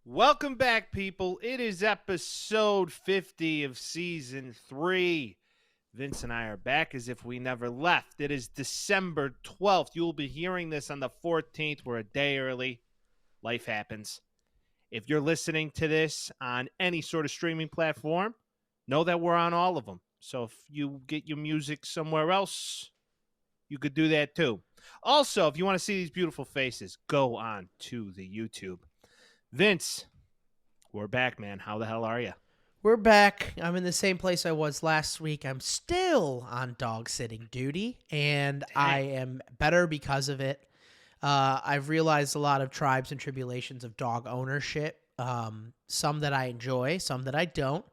Welcome back, people. It is episode 50 of season 3. Vince and I are back as if we never left. It is December 12th. You will be hearing this on the 14th. We're a day early. Life happens. If you're listening to this on any sort of streaming platform, know that we're on all of them. So if you get your music somewhere else, you could do that too. Also, if you want to see these beautiful faces, go on to the YouTube. Vince, we're back, man. How the hell are you? We're back. I'm in the same place I was last week. I'm still on dog sitting duty, and I am better because of it. I've realized a lot of tribes and tribulations of dog ownership, some that I enjoy, some that I don't,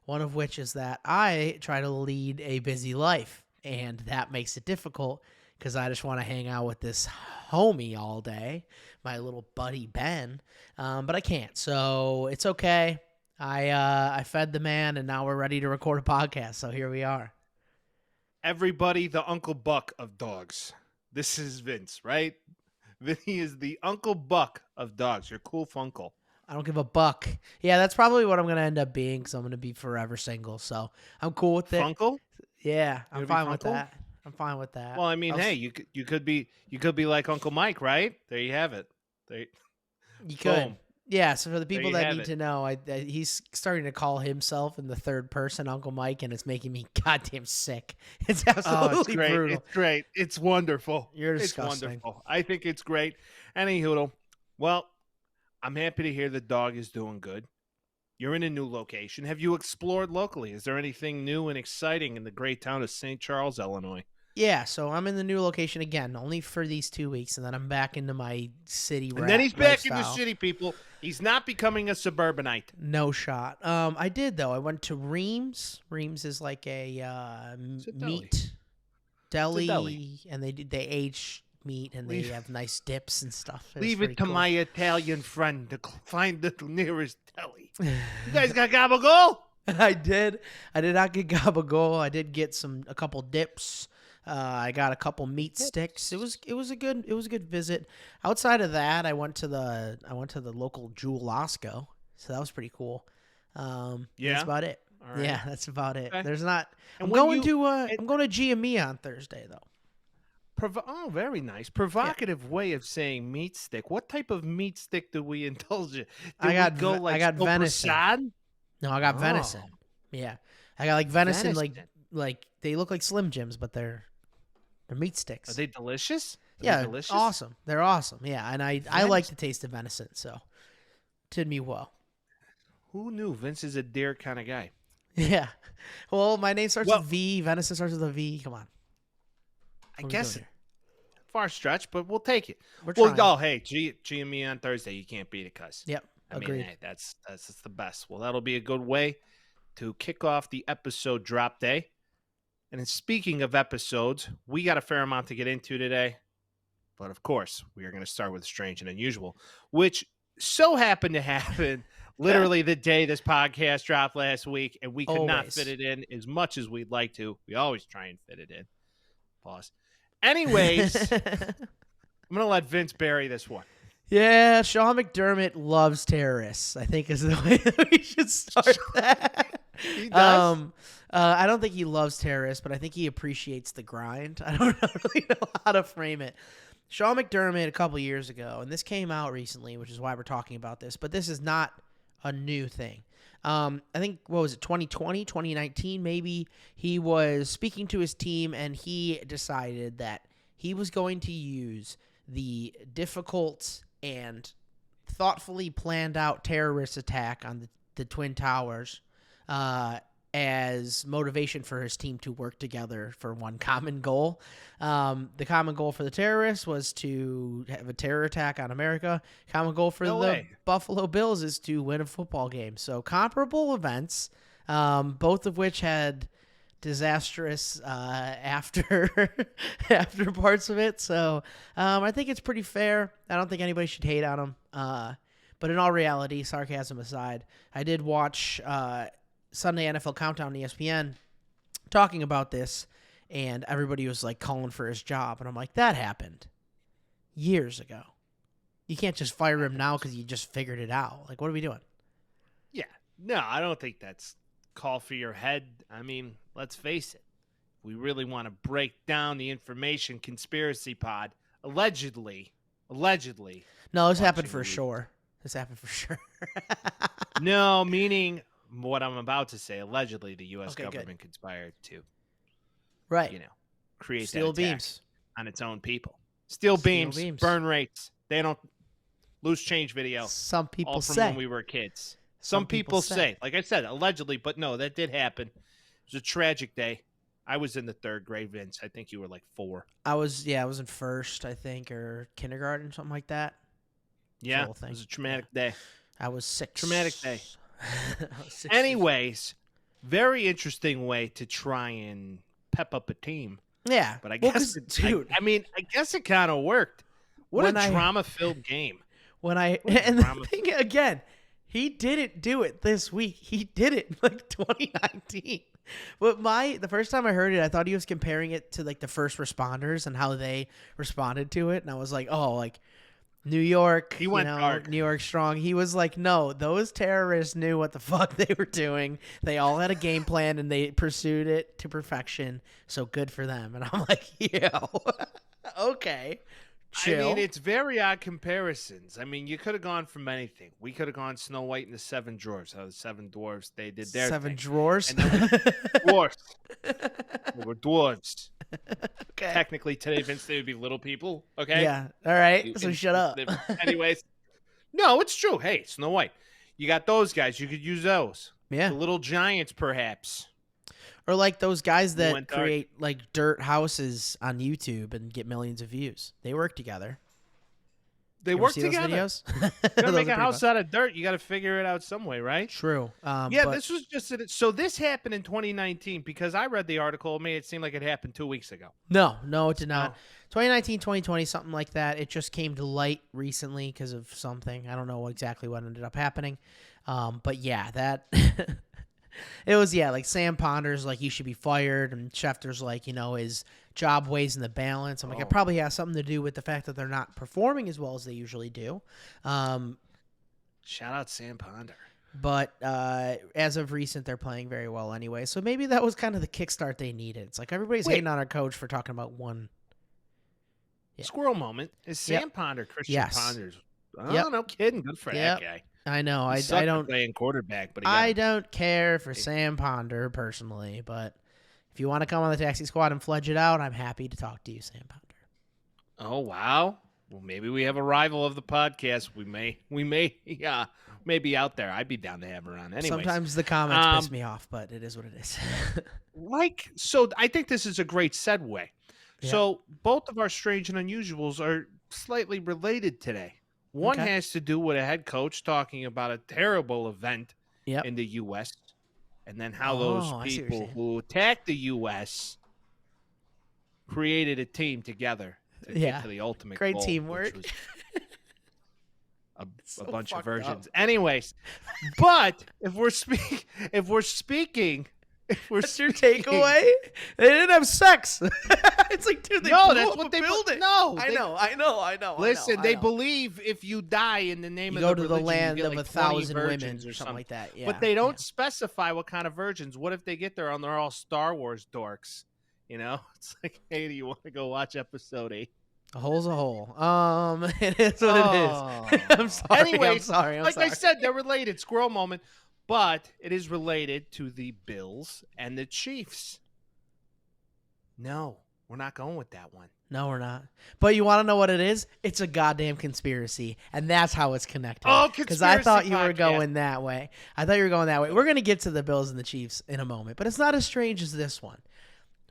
one of which is that I try to lead a busy life, and that makes it difficult because I just want to hang out with this homie all day, my little buddy Ben, but I can't, so it's okay. I fed the man, and now we're ready to record a podcast, so here we are. Everybody, the Uncle Buck of dogs. This is Vince, right? He is the Uncle Buck of dogs. Your cool funkle. I don't give a buck. Yeah, that's probably what I'm going to end up being because I'm going to be forever single, so I'm cool with it. Funkle? Yeah, I'm fine with Funkle? that. I'm fine with that. Well, I mean, hey, you could be like Uncle Mike, right? There you have it. You could. Boom. Yeah, so for the people that need to know, he's starting to call himself in the third person Uncle Mike, and it's making me goddamn sick. It's absolutely it's great. brutal. It's great. It's wonderful. You're disgusting. It's wonderful. I think it's great. Anywho, well, I'm happy to hear the dog is doing good. You're in a new location. Have you explored locally? Is there anything new and exciting in the great town of St. Charles, Illinois? Yeah, so I'm in the new location again, only for these 2 weeks, and then I'm back into my city And then he's back lifestyle. in the city, people. He's not becoming a suburbanite. No shot. I did, though. I went to Reams. Reams is like a meat deli, and they age meat, and they have nice dips and stuff. Leave it to my Italian friend to find the nearest deli. You guys got gabagool? I did. I did not get gabagool. I did get a couple dips. I got a couple meat sticks. It was a good visit. Outside of that, I went to the local Jewel Osco, so that was pretty cool. That's about it. Right. Yeah, that's about it. Okay. There's not. I'm going to GME on Thursday though. Oh, very nice. Provocative way of saying meat stick. What type of meat stick do we indulge in? I got venison. No, I got venison. Yeah, I got like venison. Like they look like Slim Jims, but they're meat sticks. Are they delicious? Delicious? Awesome. They're awesome. Yeah, and I like the taste of venison, so did me well. Who knew Vince is a deer kind of guy? Yeah. Well, my name starts with V. Venison starts with a V. Come on. I guess far stretch, but we'll take it. Hey, GME on Thursday. You can't beat it, cuz. Yep. Agreed. Hey, that's the best. Well, that'll be a good way to kick off the episode drop day. And then speaking of episodes, we got a fair amount to get into today. But of course, we are going to start with Strange and Unusual, which so happened to happen literally the day this podcast dropped last week, and we could not fit it in as much as we'd like to. We always try and fit it in. Pause. Anyways, I'm going to let Vince bury this one. Yeah, Sean McDermott loves terrorists, I think is the way that we should start that. He does? I don't think he loves terrorists, but I think he appreciates the grind. I don't really know how to frame it. Sean McDermott a couple years ago, and this came out recently, which is why we're talking about this, but this is not a new thing. I think, 2020, 2019 maybe, he was speaking to his team, and he decided that he was going to use the difficult and thoughtfully planned out terrorist attack on the Twin Towers as motivation for his team to work together for one common goal. The common goal for the terrorists was to have a terror attack on America. Common goal for Buffalo Bills is to win a football game. So comparable events, both of which had disastrous after parts of it. So I think it's pretty fair. I don't think anybody should hate on him. But in all reality, sarcasm aside, I did watch Sunday NFL Countdown on ESPN talking about this, and everybody was like calling for his job. And I'm like, that happened years ago. You can't just fire him now because you just figured it out. Like, what are we doing? Yeah. No, I don't think that's call for your head. I mean, let's face it. We really want to break down the information conspiracy pod. Allegedly. No, this happened watching for the- sure. This happened for sure. No, meaning what I'm about to say. Allegedly, the U.S. Okay, good. government conspired to, Right. create Steel that attack beams. on its own people. Steel beams, beams. burn rates. They don't lose change video. Some people all from say. when we were kids. Some people say. Like I said, allegedly, but no, that did happen. It was a tragic day. I was in the 3rd grade, Vince. I think you were like 4. I was in first, I think, or kindergarten, something like that. Yeah, whole thing. it was a traumatic day. I was 6. Traumatic day. I was 6. Anyways, very interesting way to try and pep up a team. Yeah. But I Well, guess, 'cause, dude, I guess it kind of worked. What When a I- drama-filled game. and the thing again, he didn't do it this week. He did it in like 2019. But the first time I heard it, I thought he was comparing it to like the first responders and how they responded to it, and I was like, oh, like New York, He went dark. New York strong. He was like, no, those terrorists knew what the fuck they were doing. They all had a game plan and they pursued it to perfection. So good for them. And I'm like, yeah, okay. Chill. I mean, it's very odd comparisons. I mean, you could have gone from anything. We could have gone Snow White and the 7 Dwarfs. How the 7 Dwarfs, they did their 7 thing. drawers. And then dwarfs. They were dwarves. Okay. Technically, today, Vince, they would be little people. Okay. Yeah. All right. You So can- shut up. Anyways, no, it's true. Hey, Snow White, you got those guys. You could use those. Yeah. The little giants, perhaps. Or like those guys that went dark. create like dirt houses on YouTube and get millions of views. They work together. They You ever work see those together. videos? You gotta Those make are a pretty house fun. out of dirt. You got to figure it out some way, right? True. Yeah, but this was just so this happened in 2019 because I read the article. It made it seem like it happened 2 weeks ago. no, it did not. Oh. 2019, 2020, something like that. It just came to light recently because of something. I don't know exactly what ended up happening. But yeah, that it was like Sam Ponder's like he should be fired, and Schefter's like his job weighs in the balance. I'm like it Oh. probably has something to do with the fact that they're not performing as well as they usually do. Shout out Sam Ponder. But as of recent, they're playing very well anyway. So maybe that was kind of the kickstart they needed. It's like everybody's Wait. hating on our coach for talking about one. Yeah. Squirrel moment is Sam Yep. Ponder, Christian Yes. Ponders. Oh, Yep. no kidding. Good for Yep. that guy. I know. He I sucked at don't. playing quarterback, but he got I him. don't care for Hey. Sam Ponder personally, but if you want to come on the taxi squad and fledge it out, I'm happy to talk to you, Sam Ponder. Oh wow. Well, maybe we have a rival of the podcast. We may be out there. I'd be down to have her on. Anyways, Sometimes the comments piss me off, but it is what it is. so I think this is a great segue. Yeah. So both of our strange and unusuals are slightly related today. One Okay. has to do with a head coach talking about a terrible event Yep. in the U.S. and then how Oh, those I see what you're people saying. who attacked the U.S. created a team together to Yeah. get to the ultimate Great goal, which teamwork. was a So bunch of fucked versions. up. Anyways, but if we're speaking, What's your takeaway? They didn't have sex. It's like, dude, they No, blew that's up what a they building. no. I they- know. Listen, I they know. believe if you die in the name You of go the to the religion, land you get of like 1,000 20 women virgins or something like that. Yeah, but they don't yeah. specify what kind of virgins. What if they get there and they're all Star Wars dorks? It's like, hey, do you want to go watch episode 8? A hole's a hole. It is what it is. I'm sorry. Anyways, I'm sorry. I'm like sorry. I said, they're related. Squirrel moment, but it is related to the Bills and the Chiefs. No, we're not going with that one. No, we're not. But you want to know what it is? It's a goddamn conspiracy, and that's how it's connected. Oh, because I thought conspiracy you were podcast. going that way. We're going to get to the Bills and the Chiefs in a moment, but it's not as strange as this one.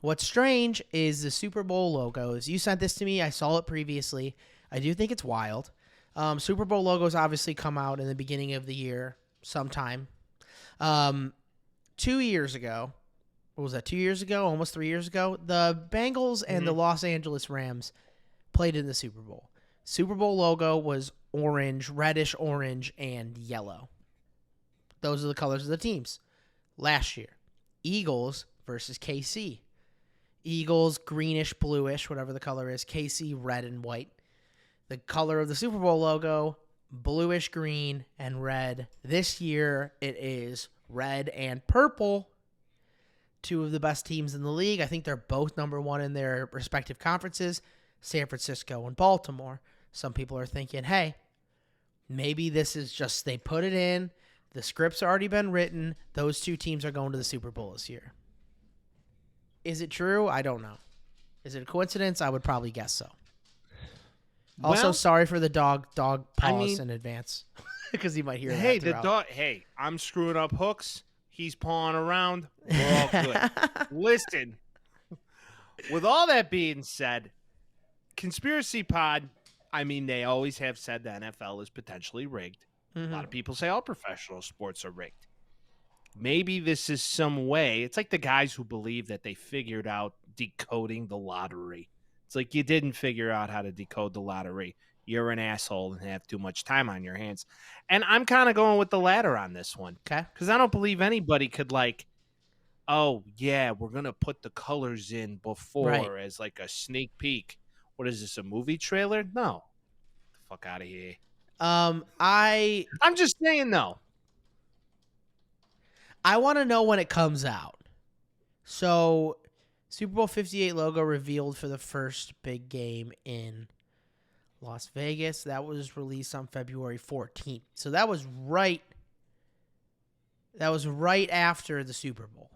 What's strange is the Super Bowl logos. You sent this to me. I saw it previously. I do think it's wild. Super Bowl logos obviously come out in the beginning of the year sometime. 2 years ago, what was that, 2 years ago, almost 3 years ago, the Bengals and the Los Angeles Rams played in the Super Bowl. Super Bowl logo was orange, reddish orange, and yellow. Those are the colors of the teams. Last year, Eagles versus KC. Eagles, greenish, bluish, whatever the color is. KC, red and white. The color of the Super Bowl logo, bluish green and red. This year, it is red and purple. Two of the best teams in the league. I think they're both number one in their respective conferences, San Francisco and Baltimore. Some people are thinking, hey, maybe this is just they put it in. The script's already been written. Those two teams are going to the Super Bowl this year. Is it true? I don't know. Is it a coincidence? I would probably guess so. Also, sorry for the dog pause in advance because you might hear that. Hey, throughout. the dog. Hey, I'm screwing up hooks. He's pawing around. We're all good. Listen, with all that being said, Conspiracy Pod, I mean, they always have said the NFL is potentially rigged. A lot of people say all professional sports are rigged. Maybe this is some way. It's like the guys who believe that they figured out decoding the lottery. It's like you didn't figure out how to decode the lottery. You're an asshole and have too much time on your hands. And I'm kind of going with the latter on this one. Okay. Because I don't believe anybody could oh, yeah, we're going to put the colors in before as like a sneak peek. What is this, a movie trailer? No. Get the fuck out of here. I'm just saying, though. I want to know when it comes out. So, Super Bowl 58 logo revealed for the first big game in Las Vegas. That was released on February 14th. So that was right after the Super Bowl.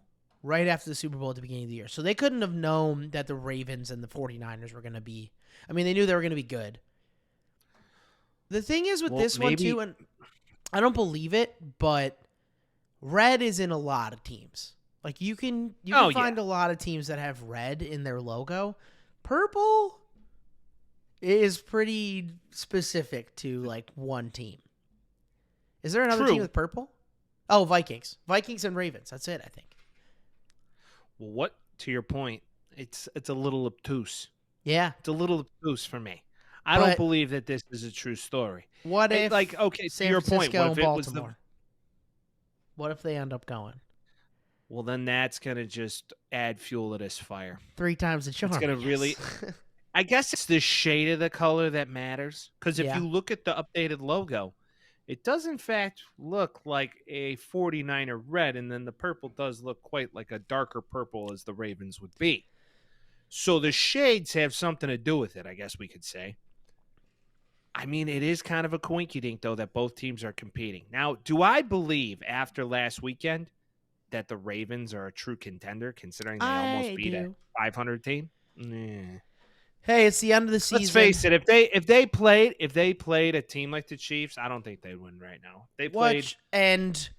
Right after the Super Bowl at the beginning of the year. So they couldn't have known that the Ravens and the 49ers were going to be... I mean, they knew they were going to be good. The thing is with this one, too, and I don't believe it, but red is in a lot of teams. Like, you can find a lot of teams that have red in their logo. Purple is pretty specific to, like, one team. Is there another team with purple? Oh, Vikings. Vikings and Ravens. That's it, I think. Well, what, to your point, it's a little obtuse. Yeah. It's a little obtuse for me. I don't believe that this is a true story. What if, to your point, what if it was what if they end up going? Well, then that's going to just add fuel to this fire. 3 times the charm. It's going to really... I guess it's the shade of the color that matters. Because if you look at the updated logo, it does, in fact, look like a 49er red, and then the purple does look quite like a darker purple as the Ravens would be. So the shades have something to do with it, I guess we could say. I mean, it is kind of a coinkydink, though, that both teams are competing. Now, do I believe after last weekend that the Ravens are a true contender, considering they almost beat a 500 team? Nah. Hey, it's the end of the season. Let's face it. If they played a team like the Chiefs, I don't think they'd win right now. They played. And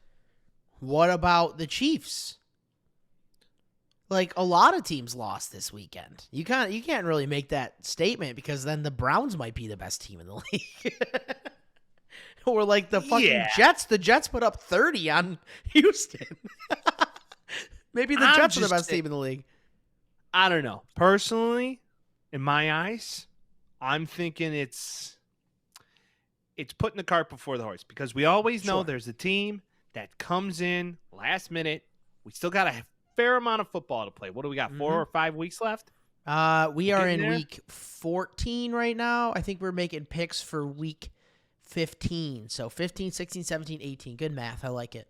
what about the Chiefs? Like, a lot of teams lost this weekend. You can't really make that statement because then the Browns might be the best team in the league. Or like the fucking Jets. The Jets put up 30 on Houston. Maybe the Jets are the best team in the league. I don't know. Personally, in my eyes, I'm thinking it's putting the cart before the horse because we always know there's a team that comes in last minute. We still got a fair amount of football to play. What do we got, 4 or 5 weeks left? We are in week 14 right now. I think we're making picks for week 15. So 15, 16, 17, 18. Good math. I like it.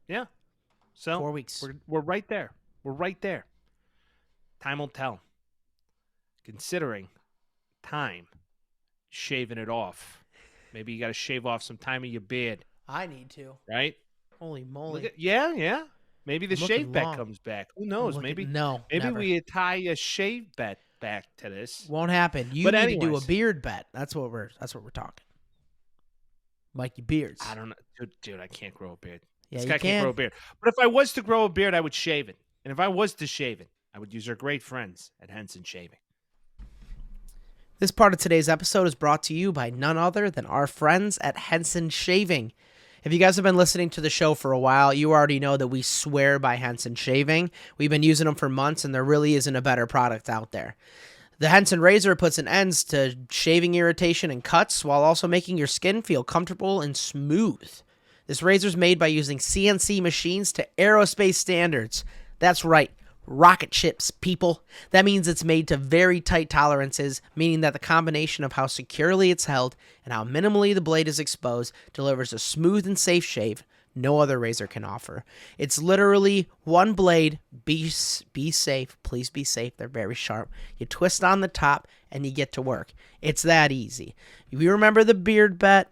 Yeah. So 4 weeks. We're right there. We're right there. Time will tell. Considering time, shaving it off. Maybe you got to shave off some time of your beard. I need to. Right? Holy moly. Yeah. Maybe the shave bet comes back. Who knows? Maybe never. we tie a shave bet back to this. Won't happen. You need to do a beard bet. That's what we're talking. Mikey Beards. I don't know. Dude, I can't grow a beard. Yeah, this guy can't grow a beard. But if I was to grow a beard, I would shave it. And if I was to shave it, I would use our great friends at Henson Shaving. This part of today's episode is brought to you by none other than our friends at Henson Shaving. If you guys have been listening to the show for a while, you already know that we swear by Henson Shaving. We've been using them for months, and there really isn't a better product out there. The Henson razor puts an end to shaving irritation and cuts while also making your skin feel comfortable and smooth. This razor is made by using CNC machines to aerospace standards. That's right, rocket ships, people. That means it's made to very tight tolerances, meaning that the combination of how securely it's held and how minimally the blade is exposed delivers a smooth and safe shave no other razor can offer. It's literally one blade. Be safe. Please be safe. They're very sharp. You twist on the top and you get to work. It's that easy. You remember the beard bet?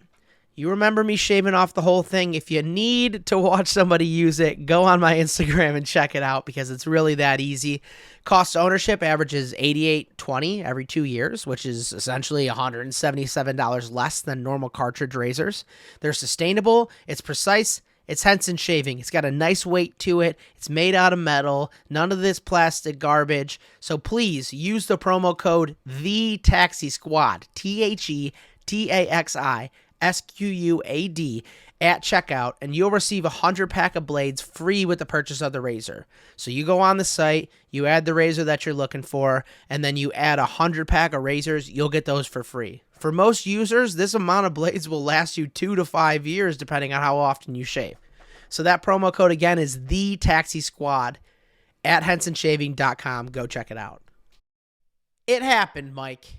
You remember me shaving off the whole thing. If you need to watch somebody use it, go on my Instagram and check it out because it's really that easy. Cost of ownership averages $88.20 every 2 years, which is essentially $177 less than normal cartridge razors. They're sustainable. It's precise. It's Henson shaving. It's got a nice weight to it. It's made out of metal. None of this plastic garbage. So please use the promo code THETAXISQUAD, THETAXISQUAD at checkout, and you'll receive a 100-pack of blades free with the purchase of the razor. So you go on the site, you add the razor that you're looking for, and then you add a 100-pack of razors, you'll get those for free. For most users, this amount of blades will last you 2 to 5 years depending on how often you shave. So that promo code again is the Taxi Squad at HensonShaving.com. Go check it out. It happened, Mike.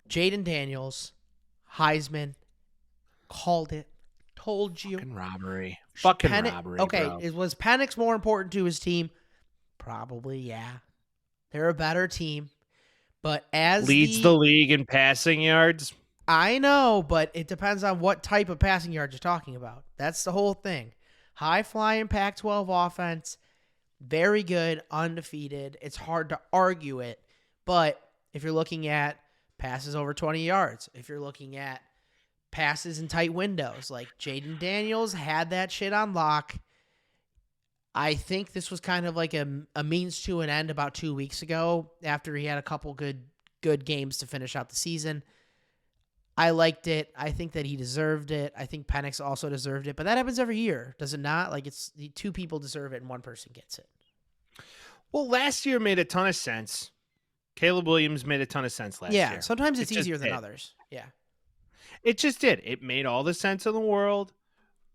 Jayden Daniels, Heisman, called it, told you. Fucking robbery. Fucking robbery, okay, bro. Was Penix more important to his team? Probably, yeah. They're a better team. But as leads the league in passing yards. I know, but it depends on what type of passing yards you're talking about. That's the whole thing. High-flying Pac-12 offense, very good, undefeated. It's hard to argue it. But if you're looking at passes over 20 yards, if you're looking at passes in tight windows, like Jayden Daniels had that shit on lock. I think this was kind of like a means to an end about 2 weeks ago after he had a couple good games to finish out the season. I liked it. I think that he deserved it. I think Penix also deserved it, but that happens every year, does it not? Like it's two people deserve it and one person gets it. Well, last year made a ton of sense. Caleb Williams made a ton of sense last year. Yeah, sometimes it's easier than others. Yeah. It just did. It made all the sense in the world.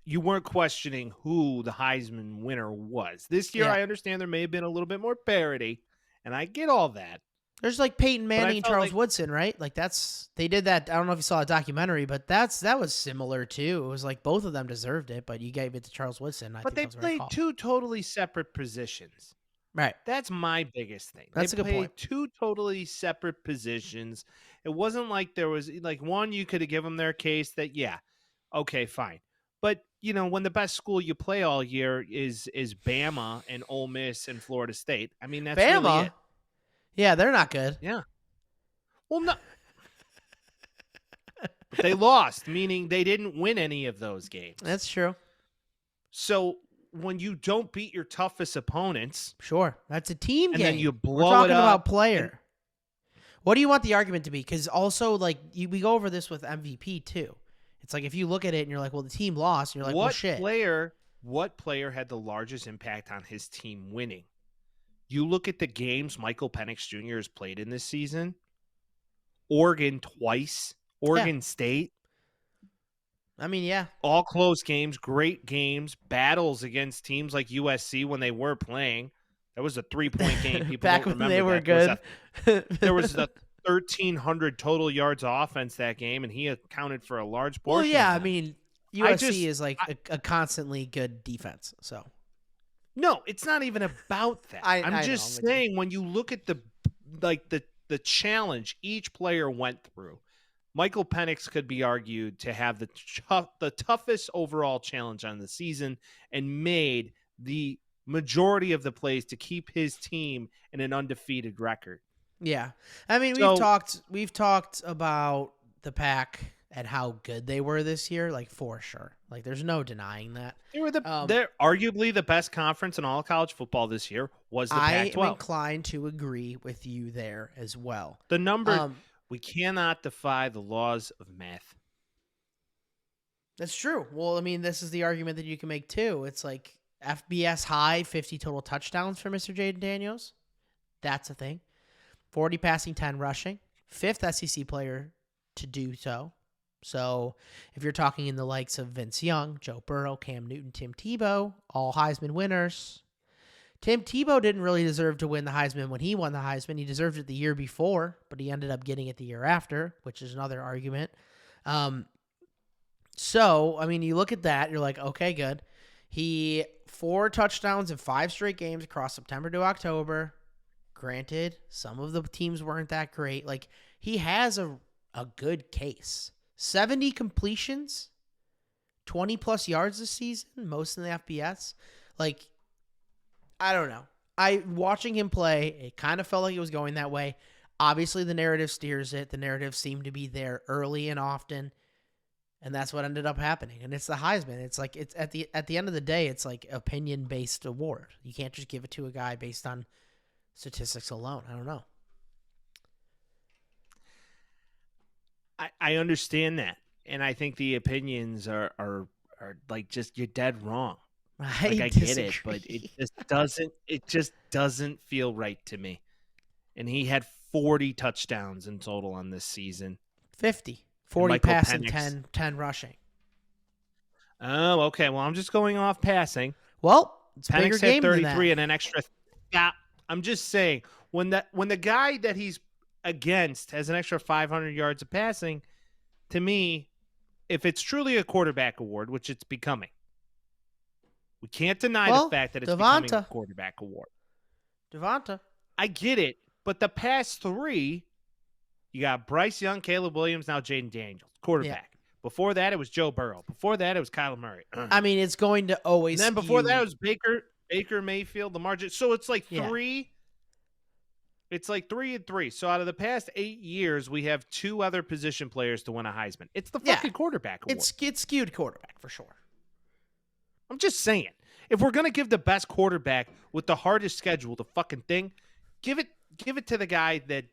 You weren't questioning who the Heisman winner was. This year, I understand there may have been a little bit more parity, and I get all that. There's like Peyton Manning and Charles Woodson, right? Like they did that. I don't know if you saw a documentary, but that was similar too. It was like both of them deserved it, but you gave it to Charles Woodson. But they played two totally separate positions. Right. That's my biggest thing. That's a good point. Two totally separate positions. It wasn't like there was like one you could have given them their case that, yeah, okay, fine. But, you know, when the best school you play all year is Bama and Ole Miss and Florida State, I mean, that's Bama? really it. Yeah, they're not good. Yeah. Well, no. But they lost, meaning they didn't win any of those games. That's true. So when you don't beat your toughest opponents. Sure. That's a team game. And then you blow We're talking it up about player. What do you want the argument to be? Because also, like, we go over this with MVP, too. It's like if you look at it and you're like, well, the team lost. And you're like, well, shit. What player had the largest impact on his team winning? You look at the games Michael Penix Jr. has played in this season. Oregon twice. Oregon State. I mean, yeah. All close games, great games, battles against teams like USC when they were playing. That was a 3-point game. People back don't when remember they were that. good. There was a 1,300 total yards offense that game, and he accounted for a large portion. Well, yeah, of that. I mean, USC is like a constantly good defense. So, no, it's not even about that. I'm just saying when you look at the challenge each player went through, Michael Penix could be argued to have the toughest overall challenge on the season and made the majority of the plays to keep his team in an undefeated record. Yeah. I mean, we've talked about the Pac and how good they were this year, like for sure. Like there's no denying that. They're arguably the best conference in all of college football this year was the Pac-12. I am inclined to agree with you there as well. The number we cannot defy the laws of math. That's true. Well, I mean, this is the argument that you can make too. It's like FBS high 50 total touchdowns for Mr. Jayden Daniels. That's a thing. 40 passing, 10 rushing. 5th SEC player to do so. So if you're talking in the likes of Vince Young, Joe Burrow, Cam Newton, Tim Tebow, all Heisman winners, Tim Tebow didn't really deserve to win the Heisman when he won the Heisman. He deserved it the year before, but he ended up getting it the year after, which is another argument. So, I mean, you look at that, you're like, okay, good. He 4 touchdowns in 5 straight games across September to October. Granted, some of the teams weren't that great. Like, he has a good case. 70 completions, 20-plus yards this season, most in the FBS. Like, I don't know. Watching him play, it kind of felt like it was going that way. Obviously, the narrative steers it. The narrative seemed to be there early and often, and that's what ended up happening. And it's the Heisman. It's like it's at the end of the day, it's like opinion-based award. You can't just give it to a guy based on statistics alone. I don't know. I understand that, and I think the opinions are like just you're dead wrong. Like I get it, but it just doesn't feel right to me. And he had 40 touchdowns in total on this season. 50. 40 passing, 10 rushing. Oh, okay. Well, I'm just going off passing. Well, it's a Penix bigger game had 33 than that. and an extra. Yeah, I'm just saying when the guy that he's against has an extra 500 yards of passing, to me, if it's truly a quarterback award, which it's becoming, we can't deny the fact that it's becoming a quarterback award. Devonta. I get it, but the past 3, you got Bryce Young, Caleb Williams, now Jayden Daniels, quarterback. Yeah. Before that, it was Joe Burrow. Before that, it was Kyler Murray. I mean, it's going to always. And then before that, it was Baker Mayfield, Lamar. So it's like 3. It's like 3 and 3. So out of the past 8 years, we have 2 other position players to win a Heisman. It's the fucking quarterback award. It's skewed quarterback for sure. I'm just saying, if we're gonna give the best quarterback with the hardest schedule the fucking thing, give it to the guy that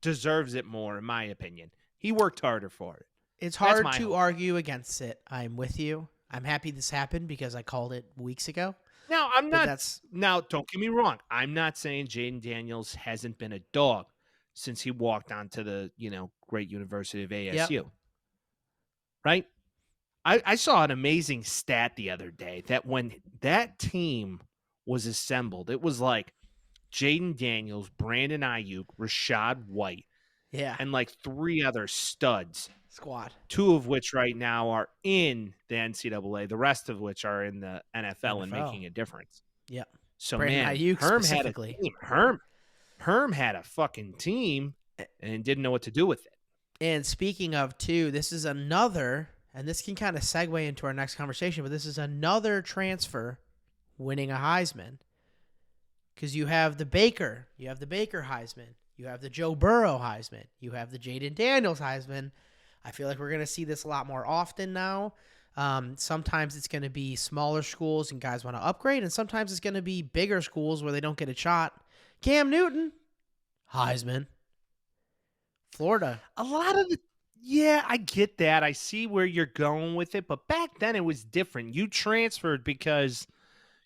deserves it more, in my opinion. He worked harder for it. It's hard to argue against it. I'm with you. I'm happy this happened because I called it weeks ago. Now, I'm not. Now, don't get me wrong. I'm not saying Jayden Daniels hasn't been a dog since he walked onto the great University of ASU. Yep. Right? I saw an amazing stat the other day that when that team was assembled, it was like Jayden Daniels, Brandon Ayuk, Rashad White, and like 3 other studs. Squad. 2 of which right now are in the NCAA, the rest of which are in the NFL. And making a difference. Yeah. So Brandon Ayuk Herm specifically. had a team. Herm had a fucking team and didn't know what to do with it. And speaking of 2, this is another, and this can kind of segue into our next conversation, but this is another transfer winning a Heisman. Because you have the Baker Heisman, you have the Joe Burrow Heisman, you have the Jayden Daniels Heisman. I feel like we're going to see this a lot more often now. Sometimes it's going to be smaller schools and guys want to upgrade, and sometimes it's going to be bigger schools where they don't get a shot. Cam Newton, Heisman. Florida. A lot of I get that. I see where you're going with it, but back then it was different. You transferred because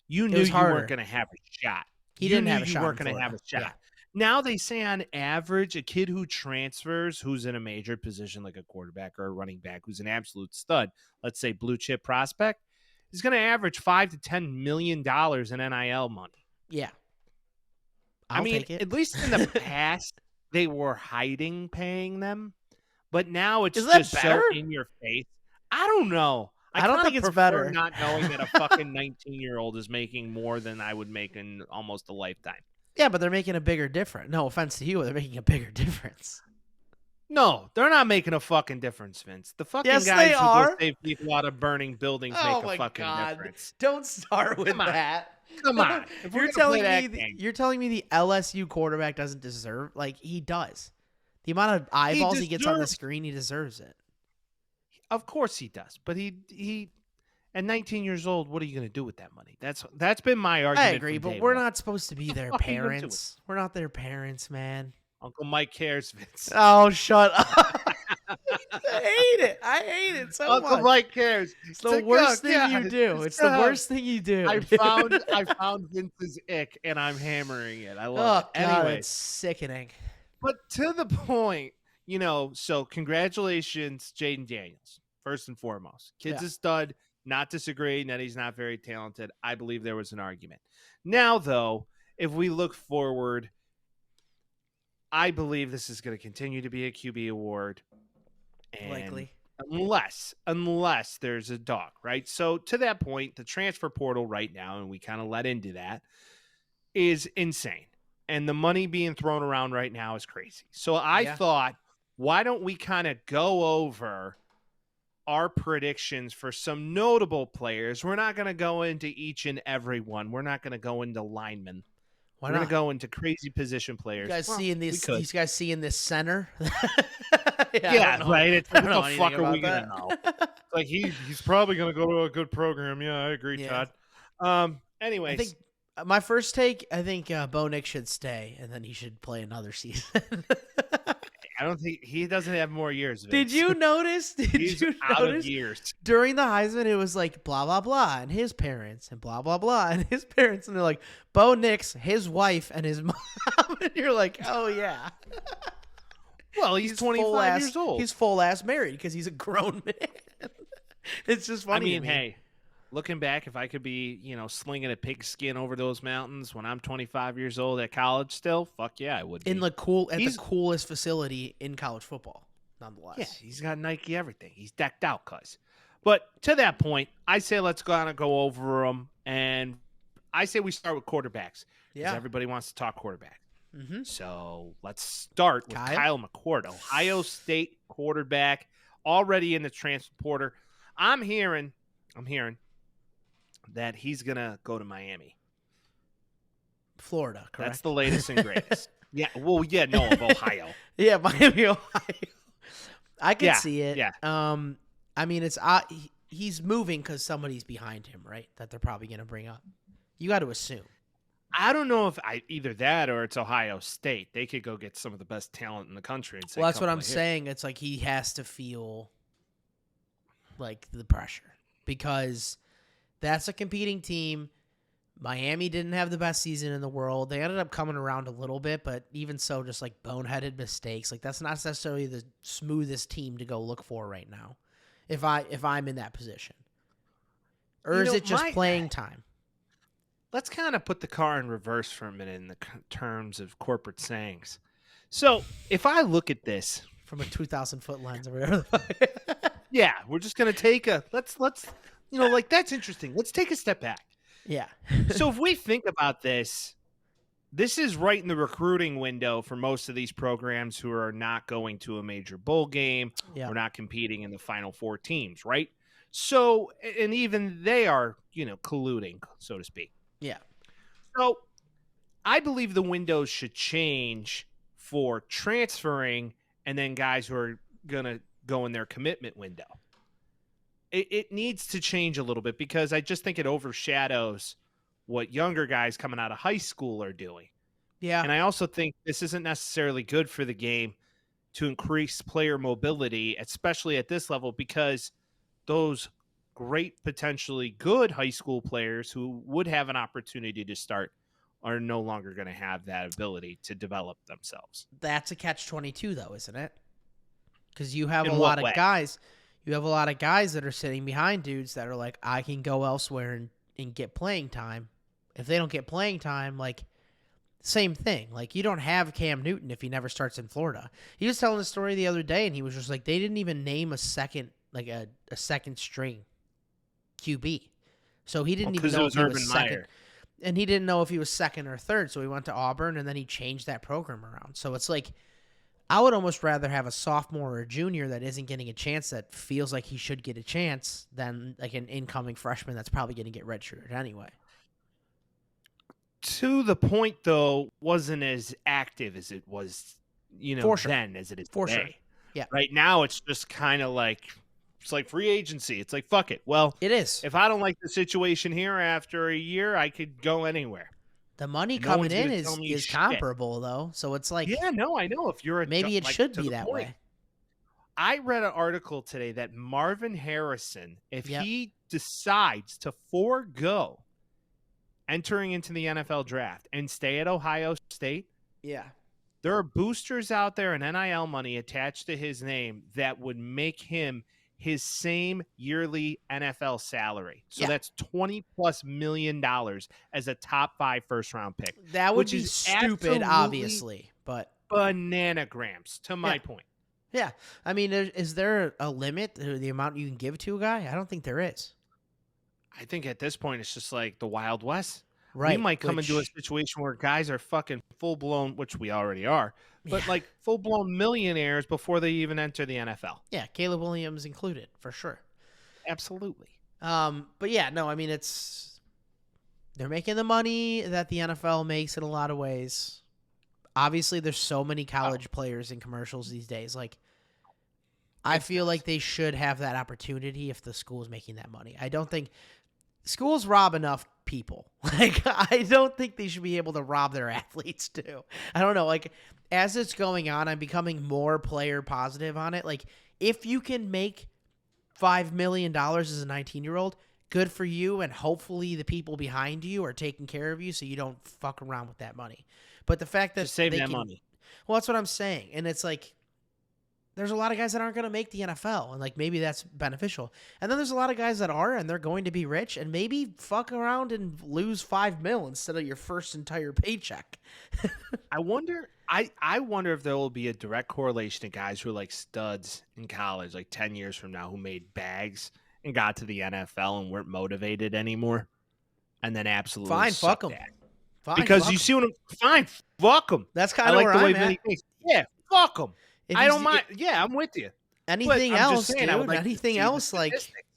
you knew you weren't going to have a shot. You weren't going to have a shot. Yeah. Now they say on average, a kid who transfers, who's in a major position like a quarterback or a running back, who's an absolute stud, let's say blue chip prospect, is going to average $5 to $10 million in NIL money. Yeah. I mean, at least in the past, they were hiding paying them, but now it's just so in your face. I don't know. I don't think it's better. Not knowing that a fucking 19-year-old is making more than I would make in almost a lifetime. Yeah, but they're making a bigger difference. No offense to you, they're making a bigger difference. No, they're not making a fucking difference, Vince. The fucking guys who go save people out of burning buildings make a fucking difference. Don't start with that. Come on. You're telling me the LSU quarterback doesn't deserve, like, he does. The amount of eyeballs he gets on the screen, he deserves it. Of course he does. But he at 19 years old, what are you going to do with that money? That's been my argument. I agree, but we're not supposed to be their parents. We're not their parents, man. Uncle Mike cares, Vince. Oh, shut up. I hate it so much. Uncle Mike cares. It's the worst thing you do. It's the worst thing you do. I found Vince's ick, and I'm hammering it. I love it. God, anyway, it's sickening. But to the point, so congratulations, Jayden Daniels, first and foremost. Kid's a stud. Not disagreeing that he's not very talented. I believe there was an argument. Now, though, if we look forward, I believe this is going to continue to be a QB award. And Likely. unless there's a dog, right? So to that point, the transfer portal right now, and we kind of let into that, is insane. And the money being thrown around right now is crazy. So I thought, why don't we kind of go over our predictions for some notable players? We're not going to go into each and every one. We're not going to go into linemen. We're going to go into crazy position players. You guys seeing this? These guys seeing this center? Yeah, right. It's like, what the fuck are we going to know? Like he's probably going to go to a good program. Yeah, I agree, Todd. Anyways. I think my first take, I think Bo Nix should stay, and then he should play another season. I don't think he doesn't have more years. Vince. Did you notice? He's out of years. During the Heisman, it was like blah, blah, blah, and his parents, and blah, blah, blah, and his parents. And they're like, Bo Nix, his wife, and his mom. And you're like, oh, yeah. Well, he's 25 years old. He's full-ass married because he's a grown man. It's just funny. I mean, hey, looking back, if I could be, slinging a pigskin over those mountains when I'm 25 years old at college still, fuck yeah, I would be. The coolest facility in college football, nonetheless. Yeah, he's got Nike everything. He's decked out, cuz. But to that point, I say let's go over them, and I say we start with quarterbacks because everybody wants to talk quarterback. Mm-hmm. So let's start with Kyle McCord, Ohio State quarterback, already in the transfer portal. I'm hearing that he's going to go to Miami. Florida, correct? That's the latest and greatest. Of Ohio. Yeah, Miami, Ohio. I can see it. Yeah. I mean, he's moving because somebody's behind him, right? That they're probably going to bring up. You got to assume. I don't know if either that or it's Ohio State. They could go get some of the best talent in the country. And say, well, that's what I'm saying. It's like he has to feel like the pressure because that's a competing team. Miami didn't have the best season in the world. They ended up coming around a little bit, but even so, just like boneheaded mistakes. Like that's not necessarily the smoothest team to go look for right now. If I'm in that position, or is it just playing time? Let's kind of put the car in reverse for a minute in the terms of corporate sayings. So if I look at this from a 2,000-foot lens or whatever, yeah, we're just gonna take let's that's interesting. Let's take a step back. Yeah. So if we think about this is right in the recruiting window for most of these programs who are not going to a major bowl game or not competing in the Final Four teams, right? So, and even they are, colluding, so to speak. Yeah. So I believe the windows should change for transferring and then guys who are going to go in their commitment window. It needs to change a little bit because I just think it overshadows what younger guys coming out of high school are doing. Yeah. And I also think this isn't necessarily good for the game to increase player mobility, especially at this level, because those great, potentially good high school players who would have an opportunity to start are no longer going to have that ability to develop themselves. That's a catch-22 though, isn't it? Because you have a lot of guys. You have a lot of guys that are sitting behind dudes that are like, I can go elsewhere and get playing time. If they don't get playing time, like, same thing. Like, you don't have Cam Newton if he never starts in Florida. He was telling a story the other day, and he was just like, they didn't even name a second string QB. So he didn't even know if he was second. And he didn't know if he was second or third, so he went to Auburn, and then he changed that program around. So it's like, I would almost rather have a sophomore or a junior that isn't getting a chance that feels like he should get a chance than like an incoming freshman that's probably going to get redshirted anyway. To the point, though, wasn't as active as it was, then as it is today. Sure. Yeah. Right now, it's just kind of like, it's like free agency. It's like, fuck it. Well, it is. If I don't like the situation here after a year, I could go anywhere. The money coming in is comparable, though. So it's like... Yeah, no, I know. If you're maybe it should be that way. I read an article today that Marvin Harrison, if he decides to forego entering into the NFL draft and stay at Ohio State, there are boosters out there and NIL money attached to his name that would make him his same yearly NFL salary. So Yeah. that's $20+ million as a top 5 first-round pick. That would which be is stupid, absolutely obviously, but bananagrams, to my Yeah. point. yeah. I mean, is there a limit to the amount you can give to a guy? I don't think there is. I think at this point it's just like the Wild West. We Right. might come into a situation where guys are fucking full-blown, which we already are, but Yeah. like full-blown millionaires before they even enter the NFL. Yeah, Caleb Williams included, for sure. Absolutely. But yeah, no, I mean, they're making the money that the NFL makes in a lot of ways. Obviously, there's so many college players in commercials these days. Like, I feel like they should have that opportunity if the school is making that money. I don't think schools rob enough people. Like, I don't think they should be able to rob their athletes too. I don't know. Like, as it's going on, I'm becoming more player positive on it. Like, if you can make $5 million as a 19-year-old, good for you, and hopefully the people behind you are taking care of you so you don't fuck around with that money. But the fact that Just save that money. Well, that's what I'm saying. And it's like, there's a lot of guys that aren't going to make the NFL, and like maybe that's beneficial. And then there's a lot of guys that are, and they're going to be rich, and maybe fuck around and lose $5 million instead of your first entire paycheck. I wonder if there will be a direct correlation to guys who are like studs in college, like 10 years from now, who made bags and got to the NFL and weren't motivated anymore, and then absolutely Fine, fuck sucked them. at. Fine, Because fuck you 'em. see what I'm fine, fuck them. That's I kind of like where the way I'm at. Vinny thinks. Yeah, fuck them. If I he's- don't mind. Yeah, I'm with you. Anything But I'm else, just saying, I would dude. like to Anything see the else, like, statistics.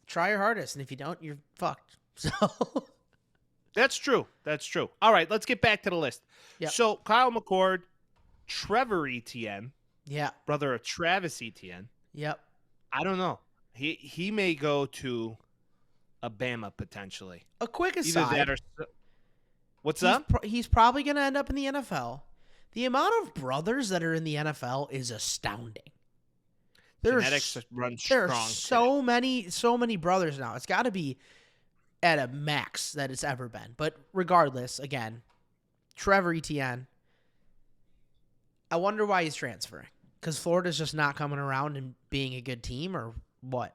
try your hardest, and if you don't, you're fucked. So, That's true. That's true. All right, let's get back to the list. Yep. So Kyle McCord, Trevor Etienne, yeah, brother of Travis Etienne. yep. I don't know. He may go to Alabama potentially. A quick Either aside. that or what's up? He's probably going to end up in the NFL. The amount of brothers that are in the NFL is astounding. Genetics run There strong. are so many brothers now. It's got to be at a max that it's ever been. But regardless, again, Trevor Etienne, I wonder why he's transferring. Because Florida's just not coming around and being a good team, or what?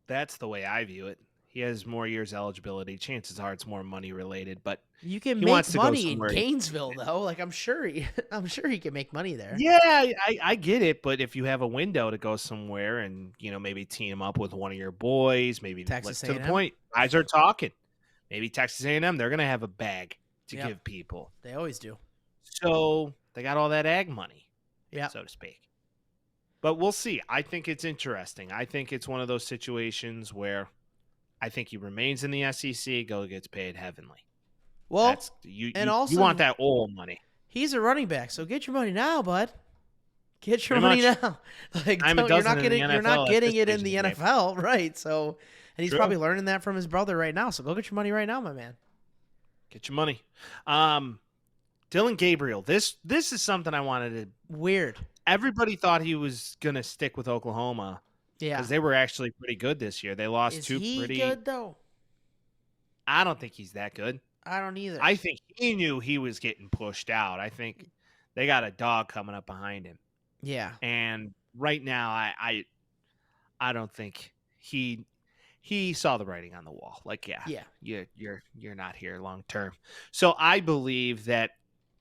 That's the way I view it. He has more years eligibility. Chances are it's more money related, but You can he make wants to go money in somewhere. Gainesville, though. Like, I'm sure he can make money there. Yeah, I get it, but if you have a window to go somewhere and, maybe team up with one of your boys, maybe Texas to the A&M. point, guys are talking. Maybe Texas A&M, they're going to have a bag to Yep. give people. They always do. So they got all that ag money, Yeah. so to speak. But we'll see. I think it's interesting. I think it's one of those situations where I think he remains in the SEC, gets paid heavenly. Well, You also- want that old money. he's a running back, so get your money now, bud. Get your Pretty money now. Like, Time it you're doesn't not in the getting you're NFL not at getting this it in stage the of the game. NFL, right? So, and he's True. probably learning that from his brother right now. So go get your money right now, my man. Get your money. Dylan Gabriel. This is something I wanted to. Weird. Everybody thought he was gonna stick with Oklahoma Yeah. because they were actually pretty good this year. They lost Is two he pretty. good though? I don't think he's that good. I don't either. I think he knew he was getting pushed out. I think they got a dog coming up behind him. Yeah. And right now, I don't think he saw the writing on the wall. Like, Yeah. you're not here long term. So I believe that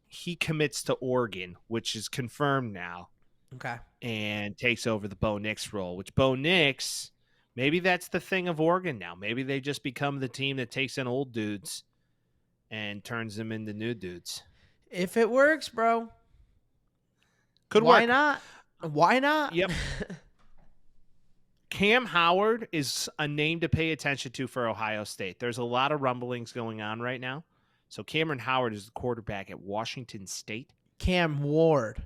he commits to Oregon, which is confirmed now, Okay. and takes over the Bo Nix role. Which Bo Nix, maybe that's the thing of Oregon now. Maybe they just become the team that takes in old dudes and turns them into new dudes. If it works, bro. Could Why work. not? Why not? Yep. Cam Howard is a name to pay attention to for Ohio State. There's a lot of rumblings going on right now. So Cameron Howard is the quarterback at Washington State. Cam Ward.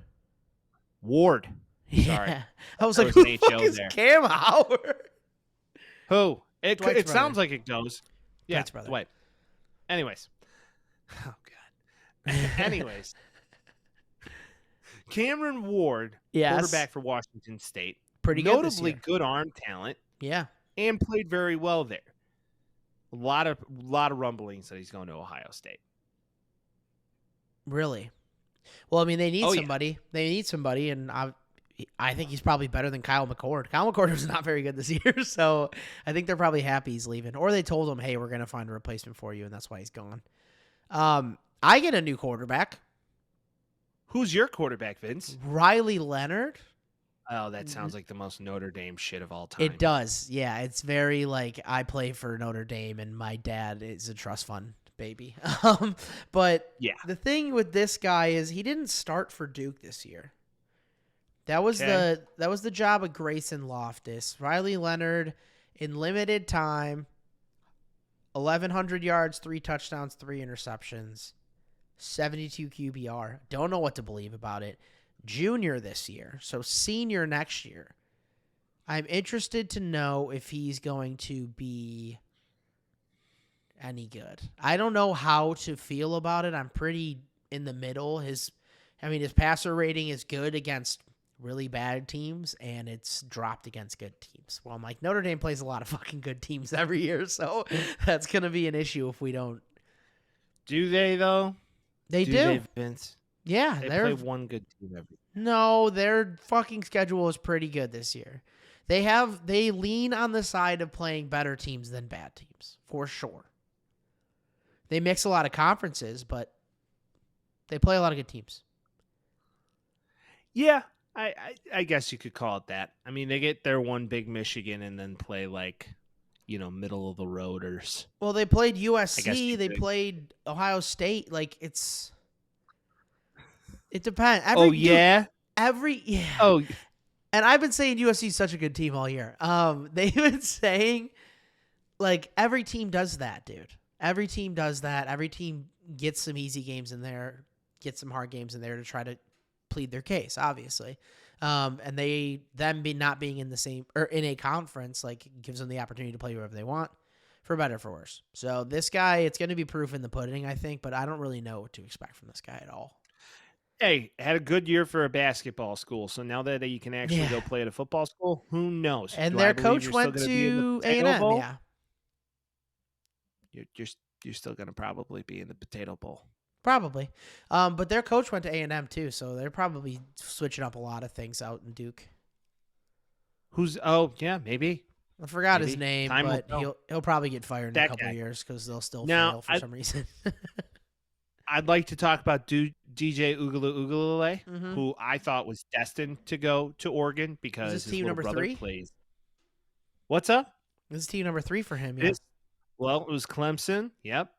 Ward. Sorry. Yeah. I was There like, was who an the fuck HO is there. Cam Howard? Who? It Dwight's sounds brother. like it goes. Yeah, Dwight's brother. Dwight. Anyways. Oh, God. Anyways. Cameron Ward, Yes. quarterback for Washington State. Pretty good this Notably year. good arm talent. Yeah. And played very well there. A lot of rumblings that he's going to Ohio State. Really? Well, I mean, they need Oh, yeah. somebody. They need somebody, and I think he's probably better than Kyle McCord. Kyle McCord was not very good this year, so I think they're probably happy he's leaving. Or they told him, hey, we're going to find a replacement for you, and that's why he's gone. I get a new quarterback. Who's your quarterback, Vince? Riley Leonard. Oh, that sounds like the most Notre Dame shit of all time. It does. Yeah, it's very like I play for Notre Dame and my dad is a trust fund baby. But yeah, the thing with this guy is he didn't start for Duke this year. That was the job of Grayson Loftus. Riley Leonard in limited time, 1,100 yards, 3 touchdowns, 3 interceptions, 72 QBR. Don't know what to believe about it. Junior this year, so senior next year. I'm interested to know if he's going to be any good. I don't know how to feel about it. I'm pretty in the middle. His passer rating is good against really bad teams, and it's dropped against good teams. Well, I'm like, Notre Dame plays a lot of fucking good teams every year, so that's going to be an issue if we don't. Do they, though? They do. They, Vince? Yeah, they play one good team every year. No, their fucking schedule is pretty good this year. They lean on the side of playing better teams than bad teams, for sure. They mix a lot of conferences, but they play a lot of good teams. Yeah, I guess you could call it that. I mean, they get their one big Michigan and then play like, middle of the roaders. Well, they played USC. They played Ohio State. Like it depends. Yeah. Oh, and I've been saying USC is such a good team all year. They've been saying like every team does that, dude. Every team does that. Every team gets some easy games in there, gets some hard games in there to try to plead their case, obviously. And not being in the same or in a conference like gives them the opportunity to play whoever they want, for better or for worse. So this guy, it's going to be proof in the pudding, I think, but I don't really know what to expect from this guy at all. Hey, had a good year for a basketball school. So now that you can actually go play at a football school, who knows? And their coach went to A&M. Yeah, you're still going to probably be in the Potato Bowl. Probably. But their coach went to A&M too, so they're probably switching up a lot of things out in Duke. Maybe. I forgot his name, but he'll probably get fired in a couple of years because they'll still fail for some reason. I'd like to talk about DJ Uiagalelei, who I thought was destined to go to Oregon because his team little number brother 3 plays. What's up? This is team number 3 for him. Yeah. Well, it was Clemson. Yep.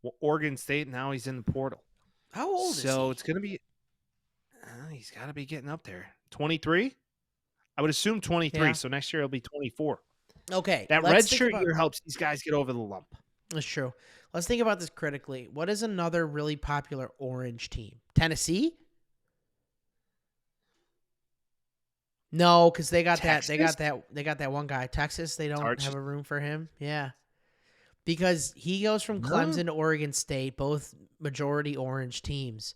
Well, Oregon State. Now he's in the portal. How old is he? So it's going to be. He's got to be getting up there. 23. I would assume 23. Yeah. So next year he'll be 24. Okay. That red shirt year helps these guys get over the lump. That's true. Let's think about this critically. What is another really popular orange team? Tennessee? No, because they got Texas? They got that one guy. Texas, they don't have a room for him. Yeah. Because he goes from Clemson to Oregon State, both majority orange teams.